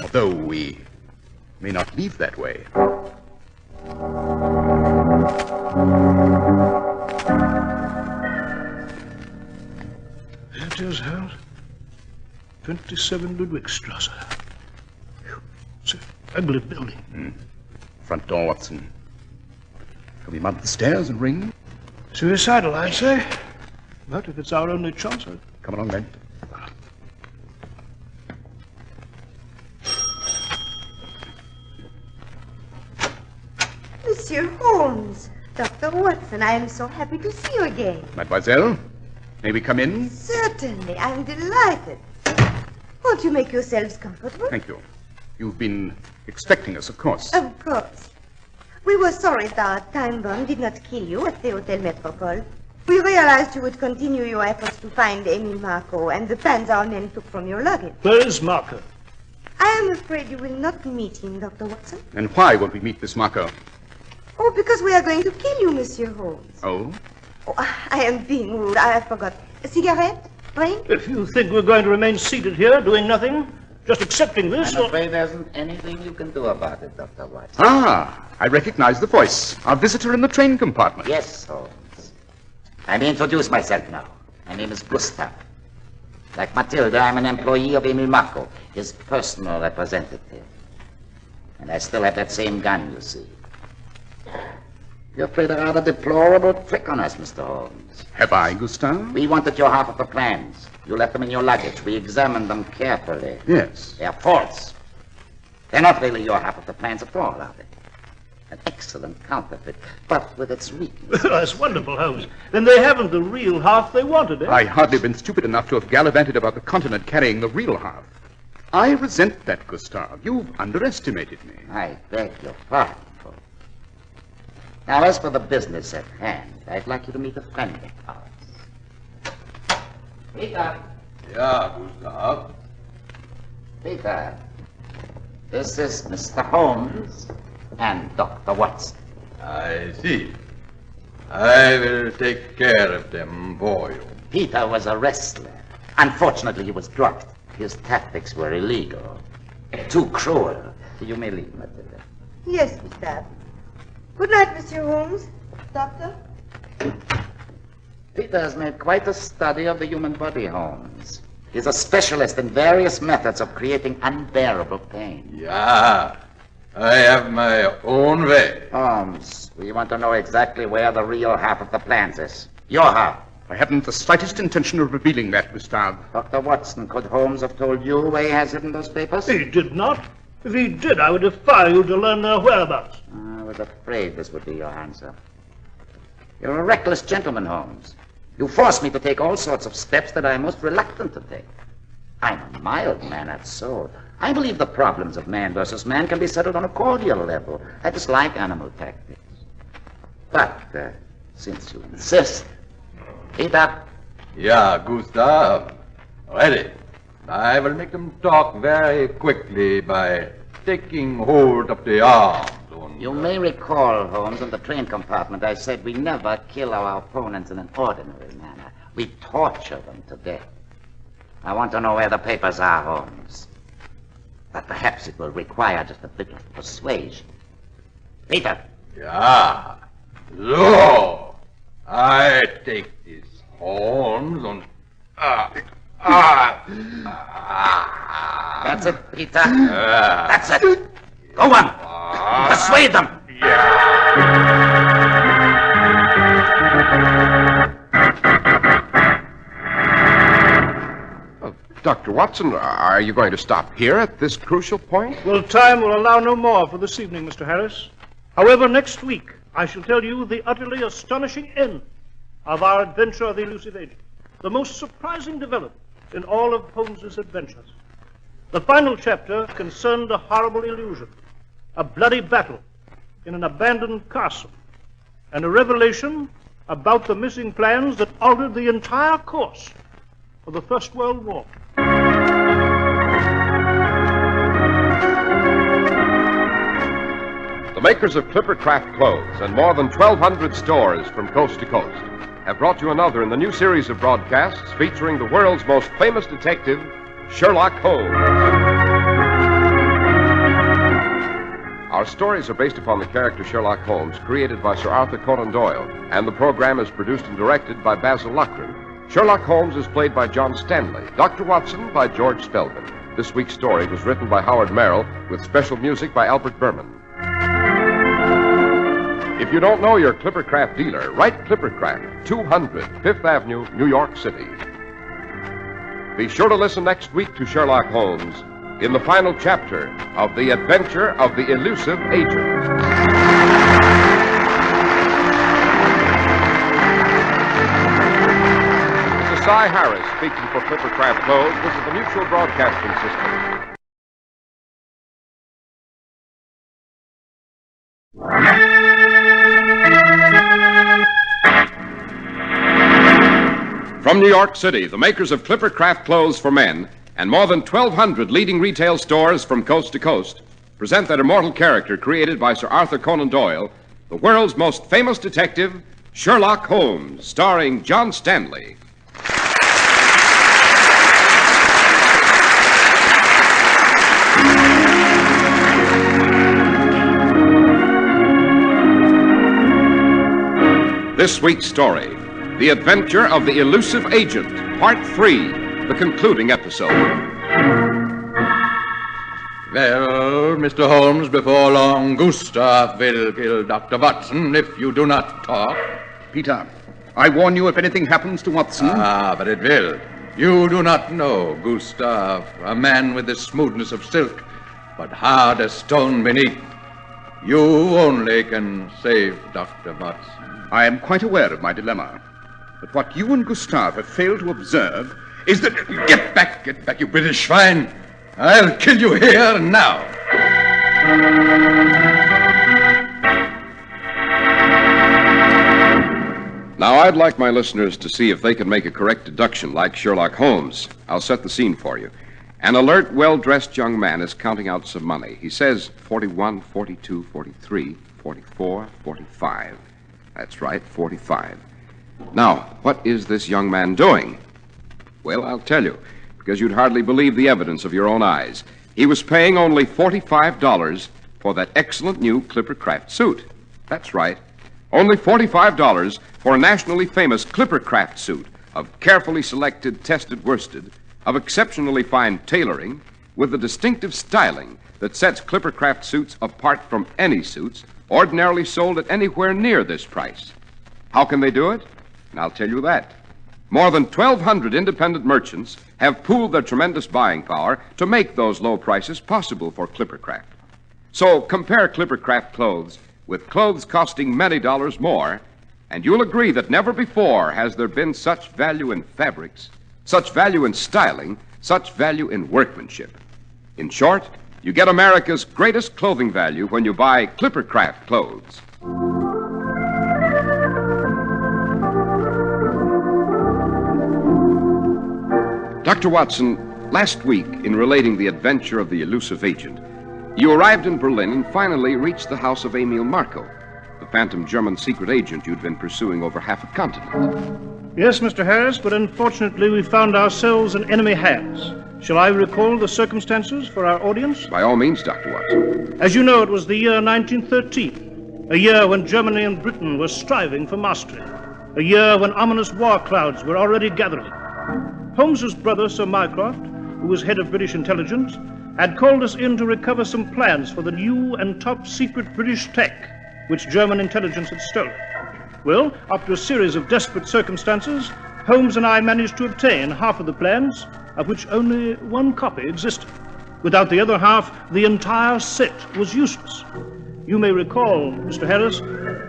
Although we may not leave that way. There it is, Holmes. 27 Ludwigstrasse. It's an ugly building. Front door, Watson. Shall we mount the stairs and ring? Suicidal, I'd say. But if it's our only chance, Come along, then. Monsieur Holmes, Dr. Watson, I am so happy to see you again. Mademoiselle, may we come in? Certainly, I'm delighted. Won't you make yourselves comfortable? Thank you. You've been expecting us, of course. Of course. We were sorry that our time bomb did not kill you at the Hotel Metropole. We realized you would continue your efforts to find Emile Marco and the plans our men took from your luggage. Where is Marco? I am afraid you will not meet him, Dr. Watson. And why won't we meet this Marco? Oh, because we are going to kill you, Monsieur Holmes. Oh? Oh, I am being rude. I forgot. A cigarette? Drink? If you think we're going to remain seated here, doing nothing, just accepting this... I'm afraid there isn't anything you can do about it, Dr. Watson. Ah, I recognize the voice. Our visitor in the train compartment. Yes, Holmes. I may introduce myself now. My name is Gustav. Like Matilda, I'm an employee of Emile Marco, his personal representative. And I still have that same gun, you see. You played a rather deplorable trick on us, Mr. Holmes. Have I, Gustave? We wanted your half of the plans. You left them in your luggage. We examined them carefully. Yes. They're false. They're not really your half of the plans at all, are they? An excellent counterfeit, but with its weakness. That's wonderful, Holmes. Then they haven't the real half they wanted, eh? I hardly been stupid enough to have gallivanted about the continent carrying the real half. I resent that, Gustave. You've underestimated me. I beg your pardon, Holmes. Now, as for the business at hand, I'd like you to meet a friend of ours. Peter. Yeah, Gustav. Peter, this is Mr. Holmes and Dr. Watson. I see. I will take care of them for you. Peter was a wrestler. Unfortunately, he was dropped. His tactics were illegal. Too cruel. You may leave, Matilda. Yes, Gustave. Good night, Monsieur Holmes. Doctor? Peter has made quite a study of the human body, Holmes. He's a specialist in various methods of creating unbearable pain. Yeah. I have my own way. Holmes, we want to know exactly where the real half of the plans is. Your half. I haven't the slightest intention of revealing that, Gustave. Dr. Watson, could Holmes have told you where he has hidden those papers? He did not. If he did, I would defy you to learn their whereabouts. I was afraid this would be your answer. You're a reckless gentleman, Holmes. You force me to take all sorts of steps that I'm most reluctant to take. I'm a mild-mannered soul. I believe the problems of man versus man can be settled on a cordial level. I dislike animal tactics. But, since you insist, Peter. Yeah, Gustav. Ready. I will make them talk very quickly by taking hold of the arms. You may recall, Holmes, in the train compartment, I said we never kill our opponents in an ordinary manner. We torture them to death. I want to know where the papers are, Holmes. But perhaps it will require just a bit of persuasion. Peter. Yeah. So, I take this horns and... That's it, Peter. That's it. Go on. Persuade them. Dr. Watson, are you going to stop here at this crucial point? Well, time will allow no more for this evening, Mr. Harris. However, next week I shall tell you the utterly astonishing end of our adventure of the elusive agent, the most surprising development in all of Holmes's adventures. The final chapter concerned a horrible illusion, a bloody battle in an abandoned castle, and a revelation about the missing plans that altered the entire course of the First World War. The makers of Clippercraft clothes and more than 1,200 stores from coast to coast have brought you another in the new series of broadcasts featuring the world's most famous detective, Sherlock Holmes. Our stories are based upon the character Sherlock Holmes, created by Sir Arthur Conan Doyle, and the program is produced and directed by Basil Rathbone. Sherlock Holmes is played by John Stanley, Dr. Watson by George Spelman. This week's story was written by Howard Merrill with special music by Albert Berman. If you don't know your Clippercraft dealer, write Clippercraft, 200 Fifth Avenue, New York City. Be sure to listen next week to Sherlock Holmes in the final chapter of The Adventure of the Elusive Agent. This is Cy Harris speaking for Clippercraft Clothes. This is the Mutual Broadcasting System. From New York City, the makers of Clippercraft clothes for men and more than 1,200 leading retail stores from coast to coast present that immortal character created by Sir Arthur Conan Doyle, the world's most famous detective, Sherlock Holmes, starring John Stanley. This week's story, The Adventure of the Elusive Agent, Part 3, the concluding episode. Well, Mr. Holmes, before long, Gustav will kill Dr. Watson if you do not talk. Peter, I warn you if anything happens to Watson. Ah, but it will. You do not know, Gustav, a man with the smoothness of silk, but hard as stone beneath. You only can save Dr. Watson. I am quite aware of my dilemma. But what you and Gustav have failed to observe is that... Get back, you British swine! I'll kill you here and now. Now, I'd like my listeners to see if they can make a correct deduction like Sherlock Holmes. I'll set the scene for you. An alert, well-dressed young man is counting out some money. He says 41, 42, 43, 44, 45. That's right, 45. Now, what is this young man doing? Well, I'll tell you, because you'd hardly believe the evidence of your own eyes. He was paying only $45 for that excellent new Clippercraft suit. That's right. Only $45 for a nationally famous Clippercraft suit of carefully selected, tested worsted, of exceptionally fine tailoring, with the distinctive styling that sets Clippercraft suits apart from any suits ordinarily sold at anywhere near this price. How can they do it? And I'll tell you that. More than 1,200 independent merchants have pooled their tremendous buying power to make those low prices possible for Clippercraft. So compare Clippercraft clothes with clothes costing many dollars more, and you'll agree that never before has there been such value in fabrics, such value in styling, such value in workmanship. In short, you get America's greatest clothing value when you buy Clippercraft clothes. Dr. Watson, last week, in relating the adventure of the elusive agent, you arrived in Berlin and finally reached the house of Emil Marco, the phantom German secret agent you'd been pursuing over half a continent. Yes, Mr. Harris, but unfortunately we found ourselves in enemy hands. Shall I recall the circumstances for our audience? By all means, Dr. Watson. As you know, it was the year 1913, a year when Germany and Britain were striving for mastery, a year when ominous war clouds were already gathering. Holmes's brother, Sir Mycroft, who was head of British intelligence, had called us in to recover some plans for the new and top-secret British tech, which German intelligence had stolen. Well, after a series of desperate circumstances, Holmes and I managed to obtain half of the plans, of which only one copy existed. Without the other half, the entire set was useless. You may recall, Mr. Harris,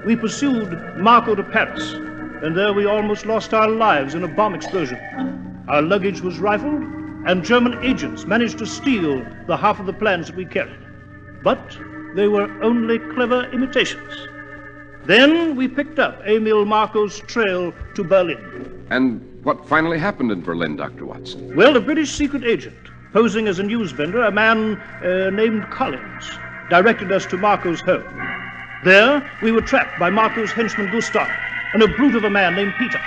we pursued Marco to Paris, and there we almost lost our lives in a bomb explosion. Our luggage was rifled, and German agents managed to steal the half of the plans that we carried. But they were only clever imitations. Then we picked up Emil Marco's trail to Berlin. And what finally happened in Berlin, Dr. Watson? Well, a British secret agent, posing as a newsvendor, a man named Collins, directed us to Marco's home. There, we were trapped by Marco's henchman Gustav and a brute of a man named Peter.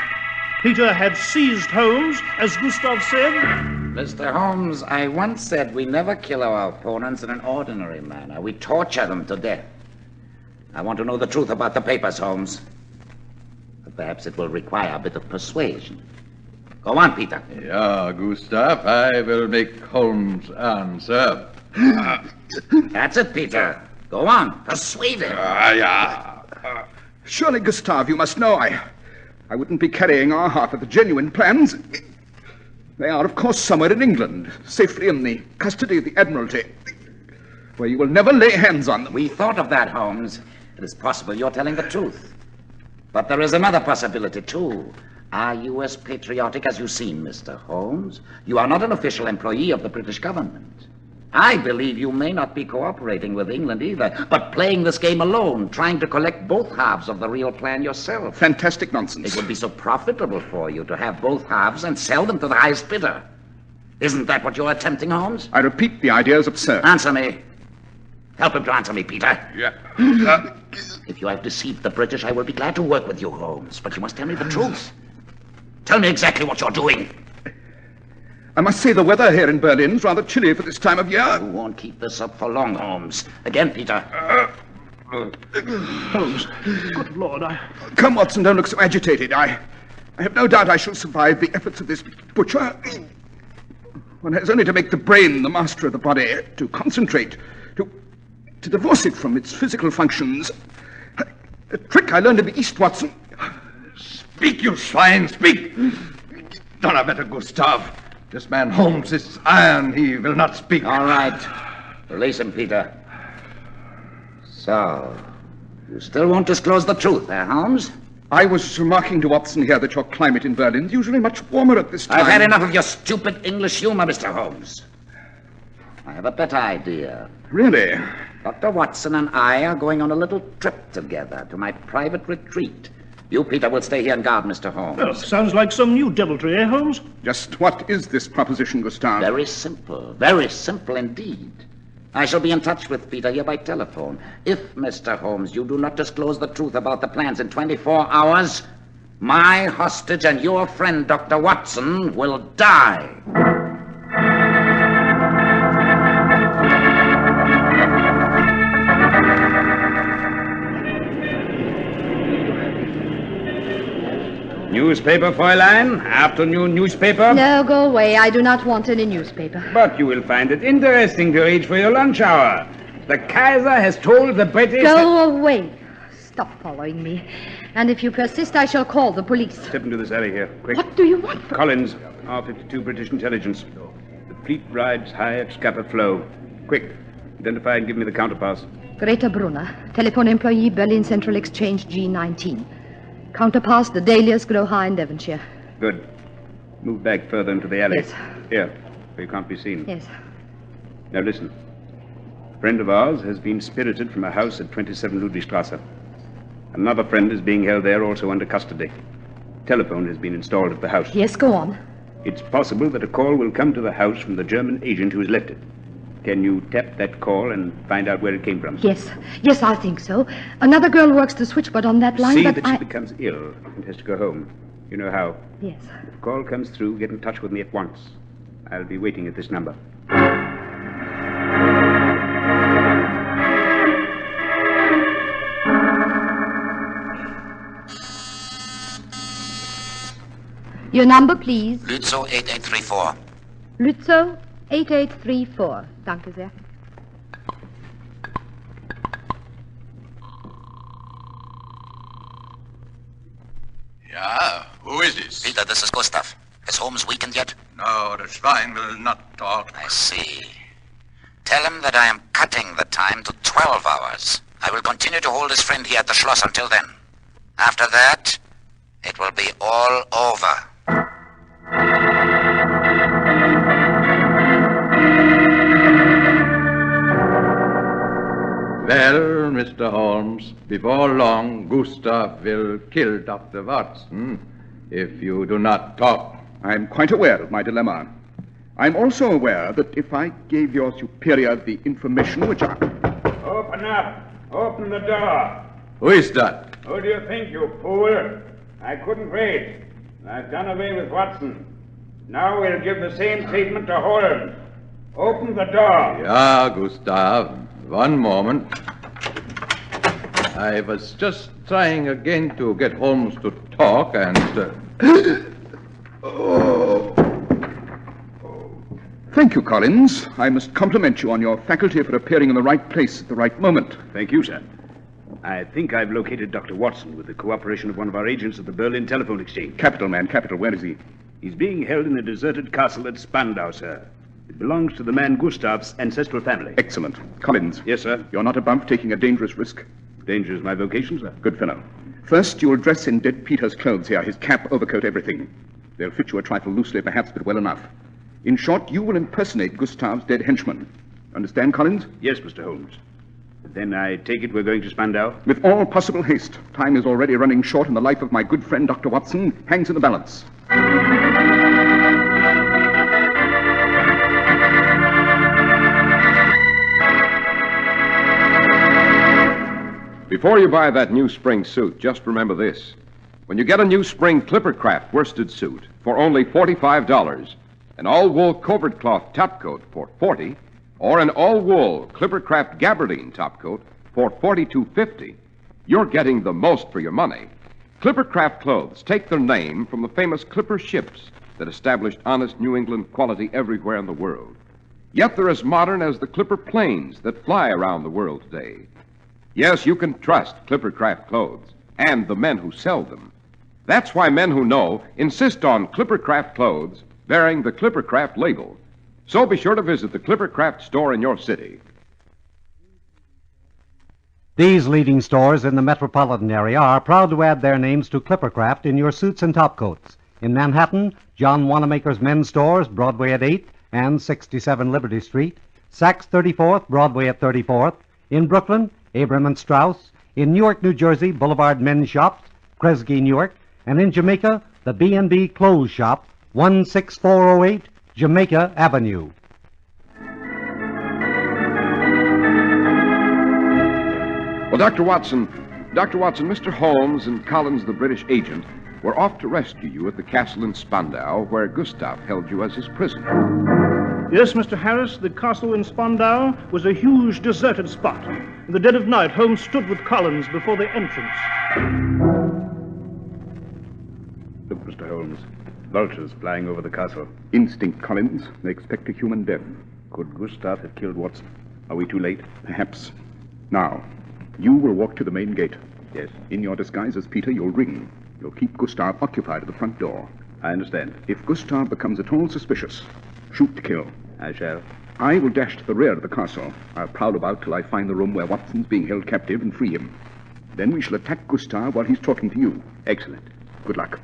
Peter had seized Holmes, as Gustav said. Mr. Holmes, I once said we never kill our opponents in an ordinary manner. We torture them to death. I want to know the truth about the papers, Holmes. But perhaps it will require a bit of persuasion. Go on, Peter. Yeah, Gustav, I will make Holmes answer. That's it, Peter. Go on, persuade him. Surely, Gustav, you must know I wouldn't be carrying our half of the genuine plans. They are, of course, somewhere in England, safely in the custody of the Admiralty, where you will never lay hands on them. We thought of that, Holmes. It is possible you're telling the truth. But there is another possibility, too. Are you as patriotic as you seem, Mr. Holmes? You are not an official employee of the British government. I believe you may not be cooperating with England either, but playing this game alone, trying to collect both halves of the real plan yourself. Fantastic nonsense. It would be so profitable for you to have both halves and sell them to the highest bidder. Isn't that what you're attempting, Holmes? I repeat, the idea is absurd. Answer me. Help him to answer me, Peter. Yeah. If you have deceived the British, I will be glad to work with you, Holmes, but you must tell me the truth. Tell me exactly what you're doing. I must say the weather here in Berlin is rather chilly for this time of year. You won't keep this up for long, Holmes. Again, Peter. Holmes, good Lord, Come, Watson, don't look so agitated. I have no doubt I shall survive the efforts of this butcher. One has only to make the brain the master of the body, to concentrate, to divorce it from its physical functions. A trick I learned in the East, Watson. Speak, you swine, speak! Donnerwetter, Gustav. This man Holmes is iron. He will not speak. All right. Release him, Peter. So, you still won't disclose the truth, Holmes? I was remarking to Watson here that your climate in Berlin is usually much warmer at this time. I've had enough of your stupid English humor, Mr. Holmes. I have a better idea. Really? Dr. Watson and I are going on a little trip together to my private retreat. You, Peter, will stay here and guard Mr. Holmes. Well, sounds like some new deviltry, eh, Holmes? Just what is this proposition, Gustav? Very simple indeed. I shall be in touch with Peter here by telephone. If, Mr. Holmes, you do not disclose the truth about the plans in 24 hours, my hostage and your friend, Dr. Watson, will die. Newspaper, Fräulein? Afternoon newspaper? No, go away. I do not want any newspaper. But you will find it interesting to read for your lunch hour. The Kaiser has told the British... Go away. Stop following me. And if you persist, I shall call the police. Step into this alley here, quick. What do you want? Collins, R-52 British Intelligence. The fleet rides high at Scapa Flow. Quick, identify and give me the counterpass. Greta Brunner, telephone employee, Berlin Central Exchange G19. Counterpass, the Dahlias, Grow High in Devonshire. Good. Move back further into the alley. Yes. Here, where you can't be seen. Yes. Now listen. A friend of ours has been spirited from a house at 27 Ludwigstrasse. Another friend is being held there, also under custody. Telephone has been installed at the house. Yes, go on. It's possible that a call will come to the house from the German agent who has left it. Can you tap that call and find out where it came from? Yes, I think so. Another girl works the switchboard on that line, See but that she becomes ill and has to go home. You know how? Yes. If a call comes through, get in touch with me at once. I'll be waiting at this number. Your number, please. Lützow 8834. Lützow 8834. Danke sehr. Yeah, who is this? Peter, this is Gustav. Has Holmes weakened yet? No, the swine will not talk. I see. Tell him that I am cutting the time to 12 hours. I will continue to hold his friend here at the Schloss until then. After that, it will be all over. Well, Mr. Holmes, before long, Gustav will kill Dr. Watson if you do not talk. I'm quite aware of my dilemma. I'm also aware that if I gave your superior the information which I... Open up! Open the door! Who is that? Who do you think, you fool? I couldn't wait. I've done away with Watson. Now we'll give the same treatment to Holmes. Open the door. Yeah, Gustav. One moment. I was just trying again to get Holmes to talk and... Thank you, Collins. I must compliment you on your faculty for appearing in the right place at the right moment. Thank you, sir. I think I've located Dr. Watson with the cooperation of one of our agents at the Berlin Telephone Exchange. Capital, man, capital. Where is he? He's being held in a deserted castle at Spandau, sir. It belongs to the man Gustav's ancestral family. Excellent. Collins. Yes, sir? You're not above taking a dangerous risk? Danger is my vocation, sir. Good fellow. First, you'll dress in dead Peter's clothes here, his cap, overcoat, everything. They'll fit you a trifle loosely, perhaps, but well enough. In short, you will impersonate Gustav's dead henchman. Understand, Collins? Yes, Mr. Holmes. Then I take it we're going to Spandau? With all possible haste. Time is already running short, and the life of my good friend, Dr. Watson, hangs in the balance. Before you buy that new spring suit, just remember this. When you get a new spring Clippercraft worsted suit for only $45, an all-wool covert cloth topcoat for $40, or an all-wool Clippercraft gabardine topcoat for $42.50, you're getting the most for your money. Clippercraft clothes take their name from the famous Clipper ships that established honest New England quality everywhere in the world. Yet they're as modern as the Clipper planes that fly around the world today. Yes, you can trust Clippercraft clothes and the men who sell them. That's why men who know insist on Clippercraft clothes bearing the Clippercraft label. So be sure to visit the Clippercraft store in your city. These leading stores in the metropolitan area are proud to add their names to Clippercraft in your suits and topcoats. In Manhattan, John Wanamaker's Men's Stores, Broadway at 8th and 67 Liberty Street. Saks 34th, Broadway at 34th. In Brooklyn, Abram and Strauss. In Newark, New Jersey, Boulevard Men's Shops, Kresge, Newark. And in Jamaica, the B&B Clothes Shop, 16408 Jamaica Avenue. Well, Dr. Watson, Mr. Holmes and Collins, the British agent, were off to rescue you at the castle in Spandau, where Gustav held you as his prisoner. Yes, Mr. Harris, the castle in Spandau was a huge deserted spot. In the dead of night, Holmes stood with Collins before the entrance. Look, Mr. Holmes. Vultures flying over the castle. Instinct, Collins. They expect a human death. Could Gustav have killed Watson? Are we too late? Perhaps. Now, you will walk to the main gate. Yes. In your disguise as Peter, you'll ring. You'll keep Gustav occupied at the front door. I understand. If Gustav becomes at all suspicious, shoot to kill. I shall. I will dash to the rear of the castle. I'll prowl about till I find the room where Watson's being held captive and free him. Then we shall attack Gustav while he's talking to you. Excellent. Good luck.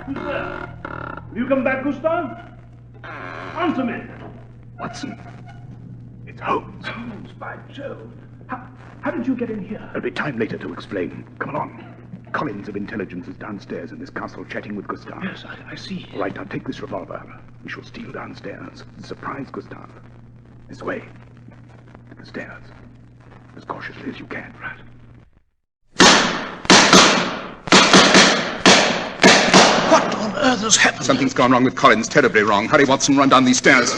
Who's there? Will you come back, Gustav? Answer me. Watson. It's Holmes. Holmes, by Jove. How did you get in here? There'll be time later to explain. Come along. Collins of Intelligence is downstairs in this castle chatting with Gustav. Yes, I see. All right, now take this revolver. We shall steal downstairs. Surprise Gustav. This way. At the stairs. As cautiously as you can. Right. What on earth has happened? Something's gone wrong with Collins. Terribly wrong. Hurry, Watson, run down these stairs.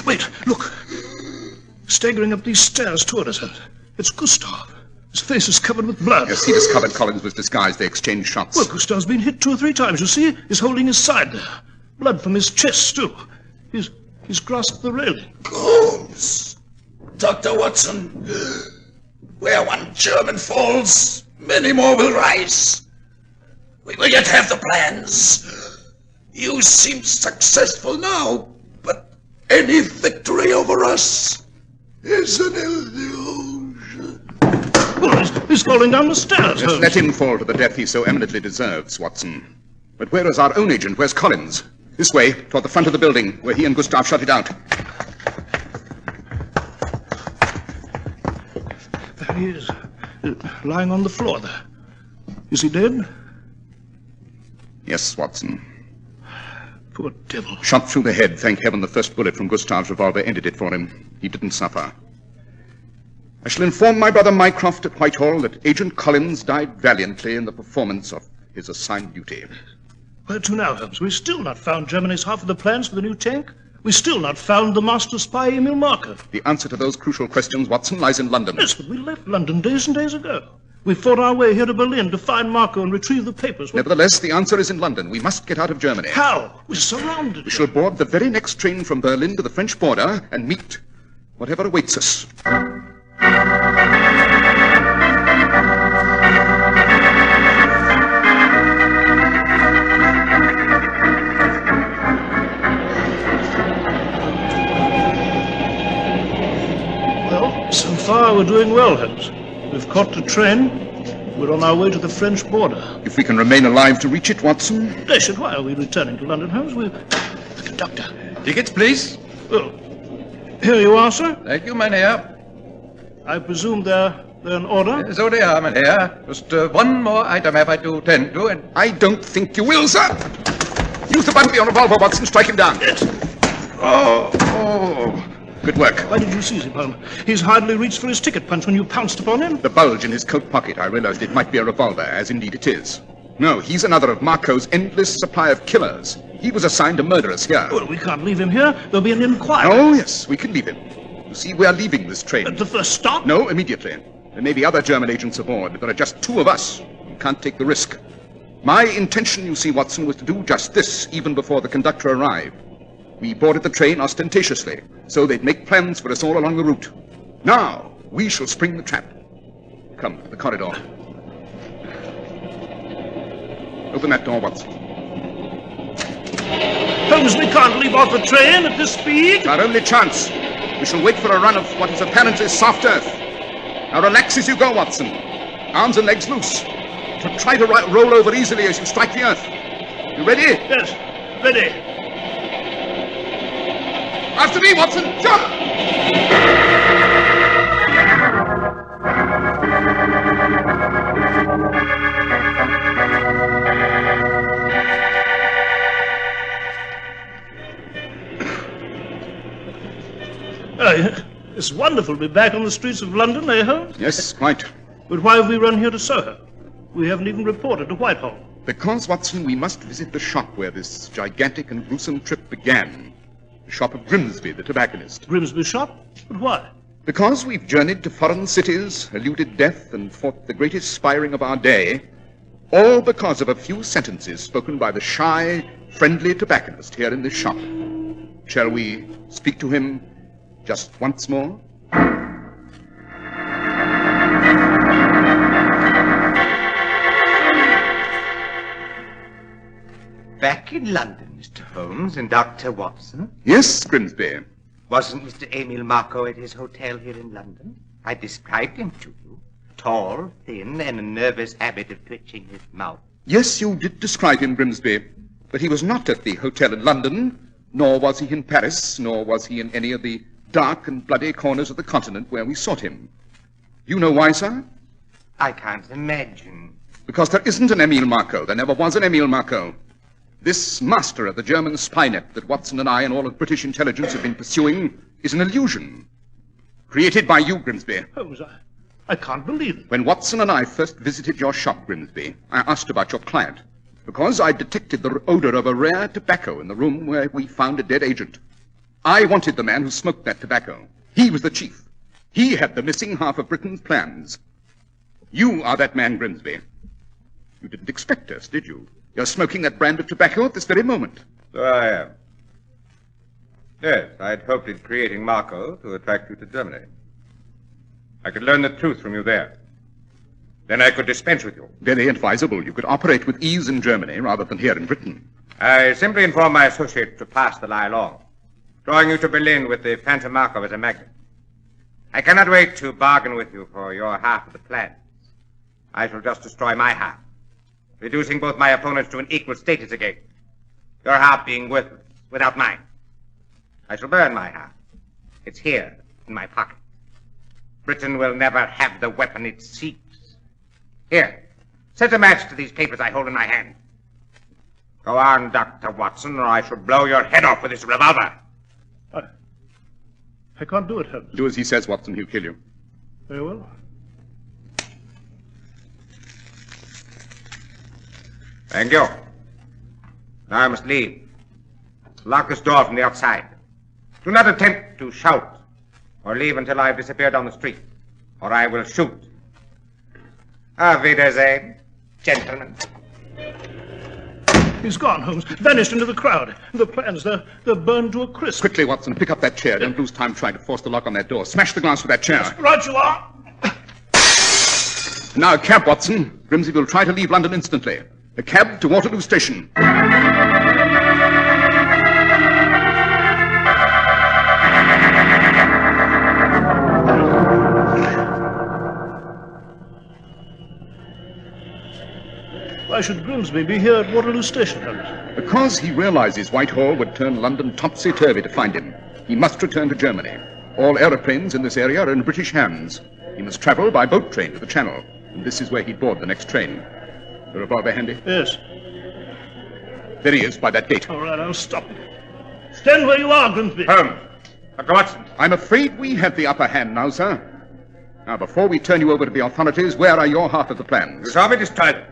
Wait, look. Staggering up these stairs toward us. It's Gustav. His face is covered with blood. Yes, he discovered Collins was disguised. They exchanged shots. Well, Gustav's been hit 2 or 3 times, you see? He's holding his side there. Blood from his chest, too. He's grasped the railing. Holmes! Dr. Watson! Where one German falls, many more will rise. We will yet have the plans. You seem successful now, but any victory over us is an illusion. Well, he's falling down the stairs. Yes, let him fall to the death he so eminently deserves, Watson. But where is our own agent? Where's Collins? This way, toward the front of the building, where he and Gustav shut it out. There he is, lying on the floor there. Is he dead? Yes, Watson. Poor devil. Shot through the head. Thank heaven the first bullet from Gustav's revolver ended it for him. He didn't suffer. I shall inform my brother Mycroft at Whitehall that Agent Collins died valiantly in the performance of his assigned duty. Where to now, Holmes? We've still not found Germany's half of the plans for the new tank. We've still not found the master spy, Emil Marker. The answer to those crucial questions, Watson, lies in London. Yes, but we left London days and days ago. We fought our way here to Berlin to find Marco and retrieve the papers. Nevertheless, the answer is in London. We must get out of Germany. How? We're surrounded. We shall board the very next train from Berlin to the French border and meet whatever awaits us. Well, so far we're doing well, Holmes. We've caught the train. We're on our way to the French border. If we can remain alive to reach it, Watson. Blessed, why are we returning to London, Holmes? The conductor. Tickets, please. Oh, here you are, sir. Thank you, Mynheer. I presume they're in order? So they are, Mynheer. Just one more item have I to tend to, and... I don't think you will, sir. Use the button on your revolver, Watson. Strike him down. Yes. Oh. Good work. Why did you seize him, Holmes? He's hardly reached for his ticket punch when you pounced upon him. The bulge in his coat pocket. I realized it might be a revolver, as indeed it is. No, he's another of Marco's endless supply of killers. He was assigned to murder us here. Well, we can't leave him here. There'll be an inquiry. Oh, yes, we can leave him. You see, we are leaving this train. At the first stop? No, immediately. There may be other German agents aboard. There are just 2 of us. We can't take the risk. My intention, you see, Watson, was to do just this even before the conductor arrived. We boarded the train ostentatiously, so they'd make plans for us all along the route. Now, we shall spring the trap. Come, to the corridor. Open that door, Watson. Holmes, we can't leave off the train at this speed. It's our only chance. We shall wait for a run of what is apparently soft earth. Now relax as you go, Watson. Arms and legs loose. Try to roll over easily as you strike the earth. You ready? Yes, ready. After me, Watson. Jump! It's wonderful to be back on the streets of London, eh, Holmes? Yes, quite. But why have we run here to Soho? We haven't even reported to Whitehall. Because, Watson, we must visit the shop where this gigantic and gruesome trip began. The shop of Grimsby, the tobacconist. Grimsby's shop? But why? Because we've journeyed to foreign cities, eluded death, and fought the greatest spiring of our day, all because of a few sentences spoken by the shy, friendly tobacconist here in this shop. Shall we speak to him just once more? Back in London, Mr. Holmes and Dr. Watson? Yes, Grimsby. Wasn't Mr. Emil Marco at his hotel here in London? I described him to you. Tall, thin, and a nervous habit of twitching his mouth. Yes, you did describe him, Grimsby. But he was not at the hotel in London, nor was he in Paris, nor was he in any of the dark and bloody corners of the continent where we sought him. You know why, sir? I can't imagine. Because there isn't an Emil Marco. There never was an Emil Marco. This master of the German spy net that Watson and I and all of British intelligence have been pursuing is an illusion. Created by you, Grimsby. Holmes, I can't believe it. When Watson and I first visited your shop, Grimsby, I asked about your client, because I detected the odor of a rare tobacco in the room where we found a dead agent. I wanted the man who smoked that tobacco. He was the chief. He had the missing half of Britain's plans. You are that man, Grimsby. You didn't expect us, did you? You're smoking that brand of tobacco at this very moment. So I am. Yes, I'd hoped in creating Marco to attract you to Germany. I could learn the truth from you there. Then I could dispense with you. Very advisable. You could operate with ease in Germany rather than here in Britain. I simply informed my associate to pass the lie along, drawing you to Berlin with the phantom Marco as a magnet. I cannot wait to bargain with you for your half of the plans. I shall just destroy my half, reducing both my opponents to an equal status again. Your half being worthless without mine. I shall burn my half. It's here in my pocket. Britain will never have the weapon it seeks. Here, set a match to these papers I hold in my hand. Go on, Dr. Watson, or I shall blow your head off with this revolver. I can't do it, Holmes. Do as he says, Watson. He'll kill you. Very well. Thank you. Now I must leave. Lock this door from the outside. Do not attempt to shout or leave until I have disappeared down the street, or I will shoot. Auf Wiedersehen, gentlemen. He's gone, Holmes. Vanished into the crowd. The plans, they're burned to a crisp. Quickly, Watson, pick up that chair. Don't lose time trying to force the lock on that door. Smash the glass with that chair. Right you are. Now a cab, Watson. Grimsby will try to leave London instantly. A cab to Waterloo Station. Why should Grimsby be here at Waterloo Station, Holmes? Because he realizes Whitehall would turn London topsy-turvy to find him. He must return to Germany. All aeroplanes in this area are in British hands. He must travel by boat train to the Channel, and this is where he'd board the next train. The revolver handy? Yes. There he is, by that gate. All right, I'll stop him. Stand where you are, Grimsby. Holmes. Dr. Watson. I'm afraid we have the upper hand now, sir. Now, before we turn you over to the authorities, where are your half of the plans? You saw me destroy them.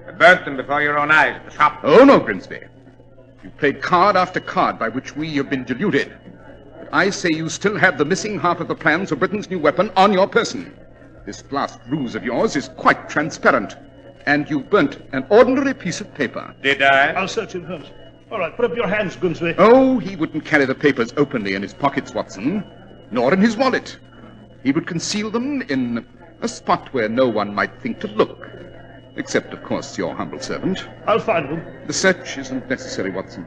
I burnt them before your own eyes at the shop. Oh, no, Grimsby. You played card after card by which we have been deluded. But I say you still have the missing half of the plans for Britain's new weapon on your person. This last ruse of yours is quite transparent. And you burnt an ordinary piece of paper. Did I? I'll search him, Holmes. All right, put up your hands, Grimsby. Oh, he wouldn't carry the papers openly in his pockets, Watson, nor in his wallet. He would conceal them in a spot where no one might think to look. Except, of course, your humble servant. I'll find them. The search isn't necessary, Watson.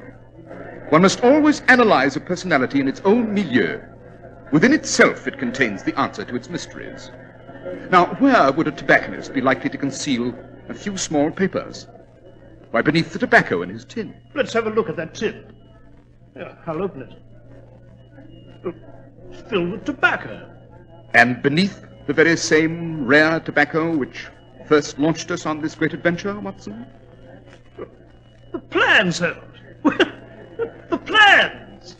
One must always analyze a personality in its own milieu. Within itself, it contains the answer to its mysteries. Now, where would a tobacconist be likely to conceal a few small papers? Why, beneath the tobacco in his tin. Let's have a look at that tin. Yeah, I'll open it. It's filled with tobacco. And beneath the very same rare tobacco which first launched us on this great adventure, Watson? The plans, Holmes. The plans!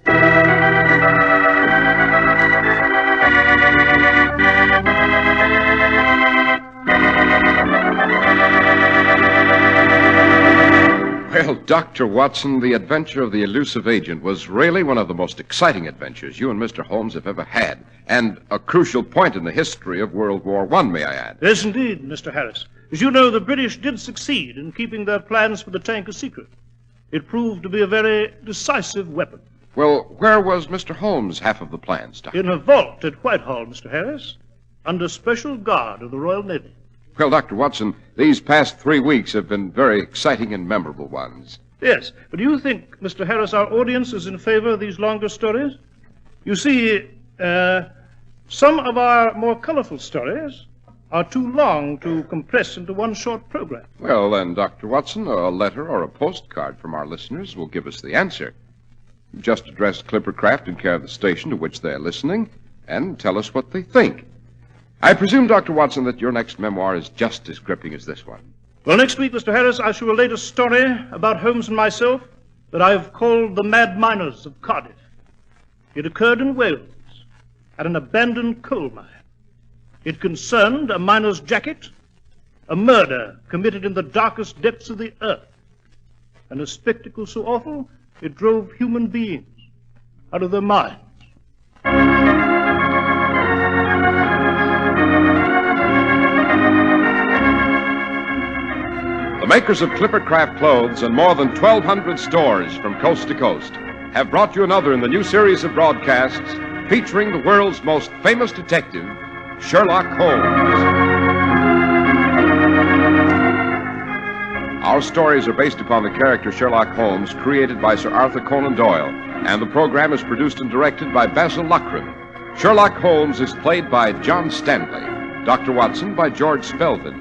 Well, Dr. Watson, the adventure of the elusive agent was really one of the most exciting adventures you and Mr. Holmes have ever had, and a crucial point in the history of World War I, may I add. Yes, indeed, Mr. Harris. As you know, the British did succeed in keeping their plans for the tank a secret. It proved to be a very decisive weapon. Well, where was Mr. Holmes' half of the plans, Doctor? In a vault at Whitehall, Mr. Harris, under special guard of the Royal Navy. Well, Dr. Watson, these past 3 weeks have been very exciting and memorable ones. Yes, but do you think, Mr. Harris, our audience is in favor of these longer stories? You see, some of our more colorful stories are too long to compress into one short program. Well, then, Dr. Watson, a letter or a postcard from our listeners will give us the answer. Just address Clippercraft in care of the station to which they are listening and tell us what they think. I presume, Dr. Watson, that your next memoir is just as gripping as this one. Well, next week, Mr. Harris, I shall relate a story about Holmes and myself that I've called The Mad Miners of Cardiff. It occurred in Wales at an abandoned coal mine. It concerned a miner's jacket, a murder committed in the darkest depths of the earth, and a spectacle so awful it drove human beings out of their minds. The makers of Clippercraft clothes and more than 1,200 stores from coast to coast have brought you another in the new series of broadcasts featuring the world's most famous detective, Sherlock Holmes. Our stories are based upon the character Sherlock Holmes created by Sir Arthur Conan Doyle, and the program is produced and directed by Basil Rathbone. Sherlock Holmes is played by John Stanley, Dr. Watson by George Spelvin.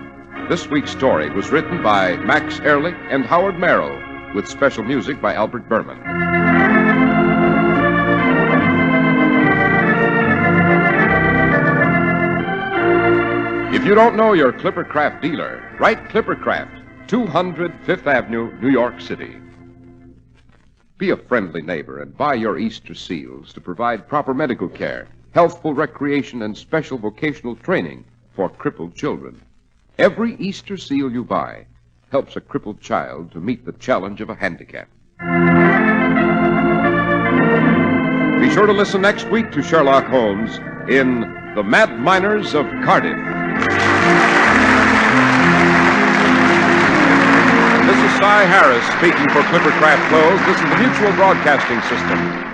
This week's story was written by Max Ehrlich and Howard Merrill, with special music by Albert Berman. If you don't know your Clippercraft dealer, write Clippercraft, 200 Fifth Avenue, New York City. Be a friendly neighbor and buy your Easter seals to provide proper medical care, healthful recreation, and special vocational training for crippled children. Every Easter seal you buy helps a crippled child to meet the challenge of a handicap. Be sure to listen next week to Sherlock Holmes in The Mad Miners of Cardiff. This is Cy Harris speaking for Clippercraft Clothes. This is the Mutual Broadcasting System.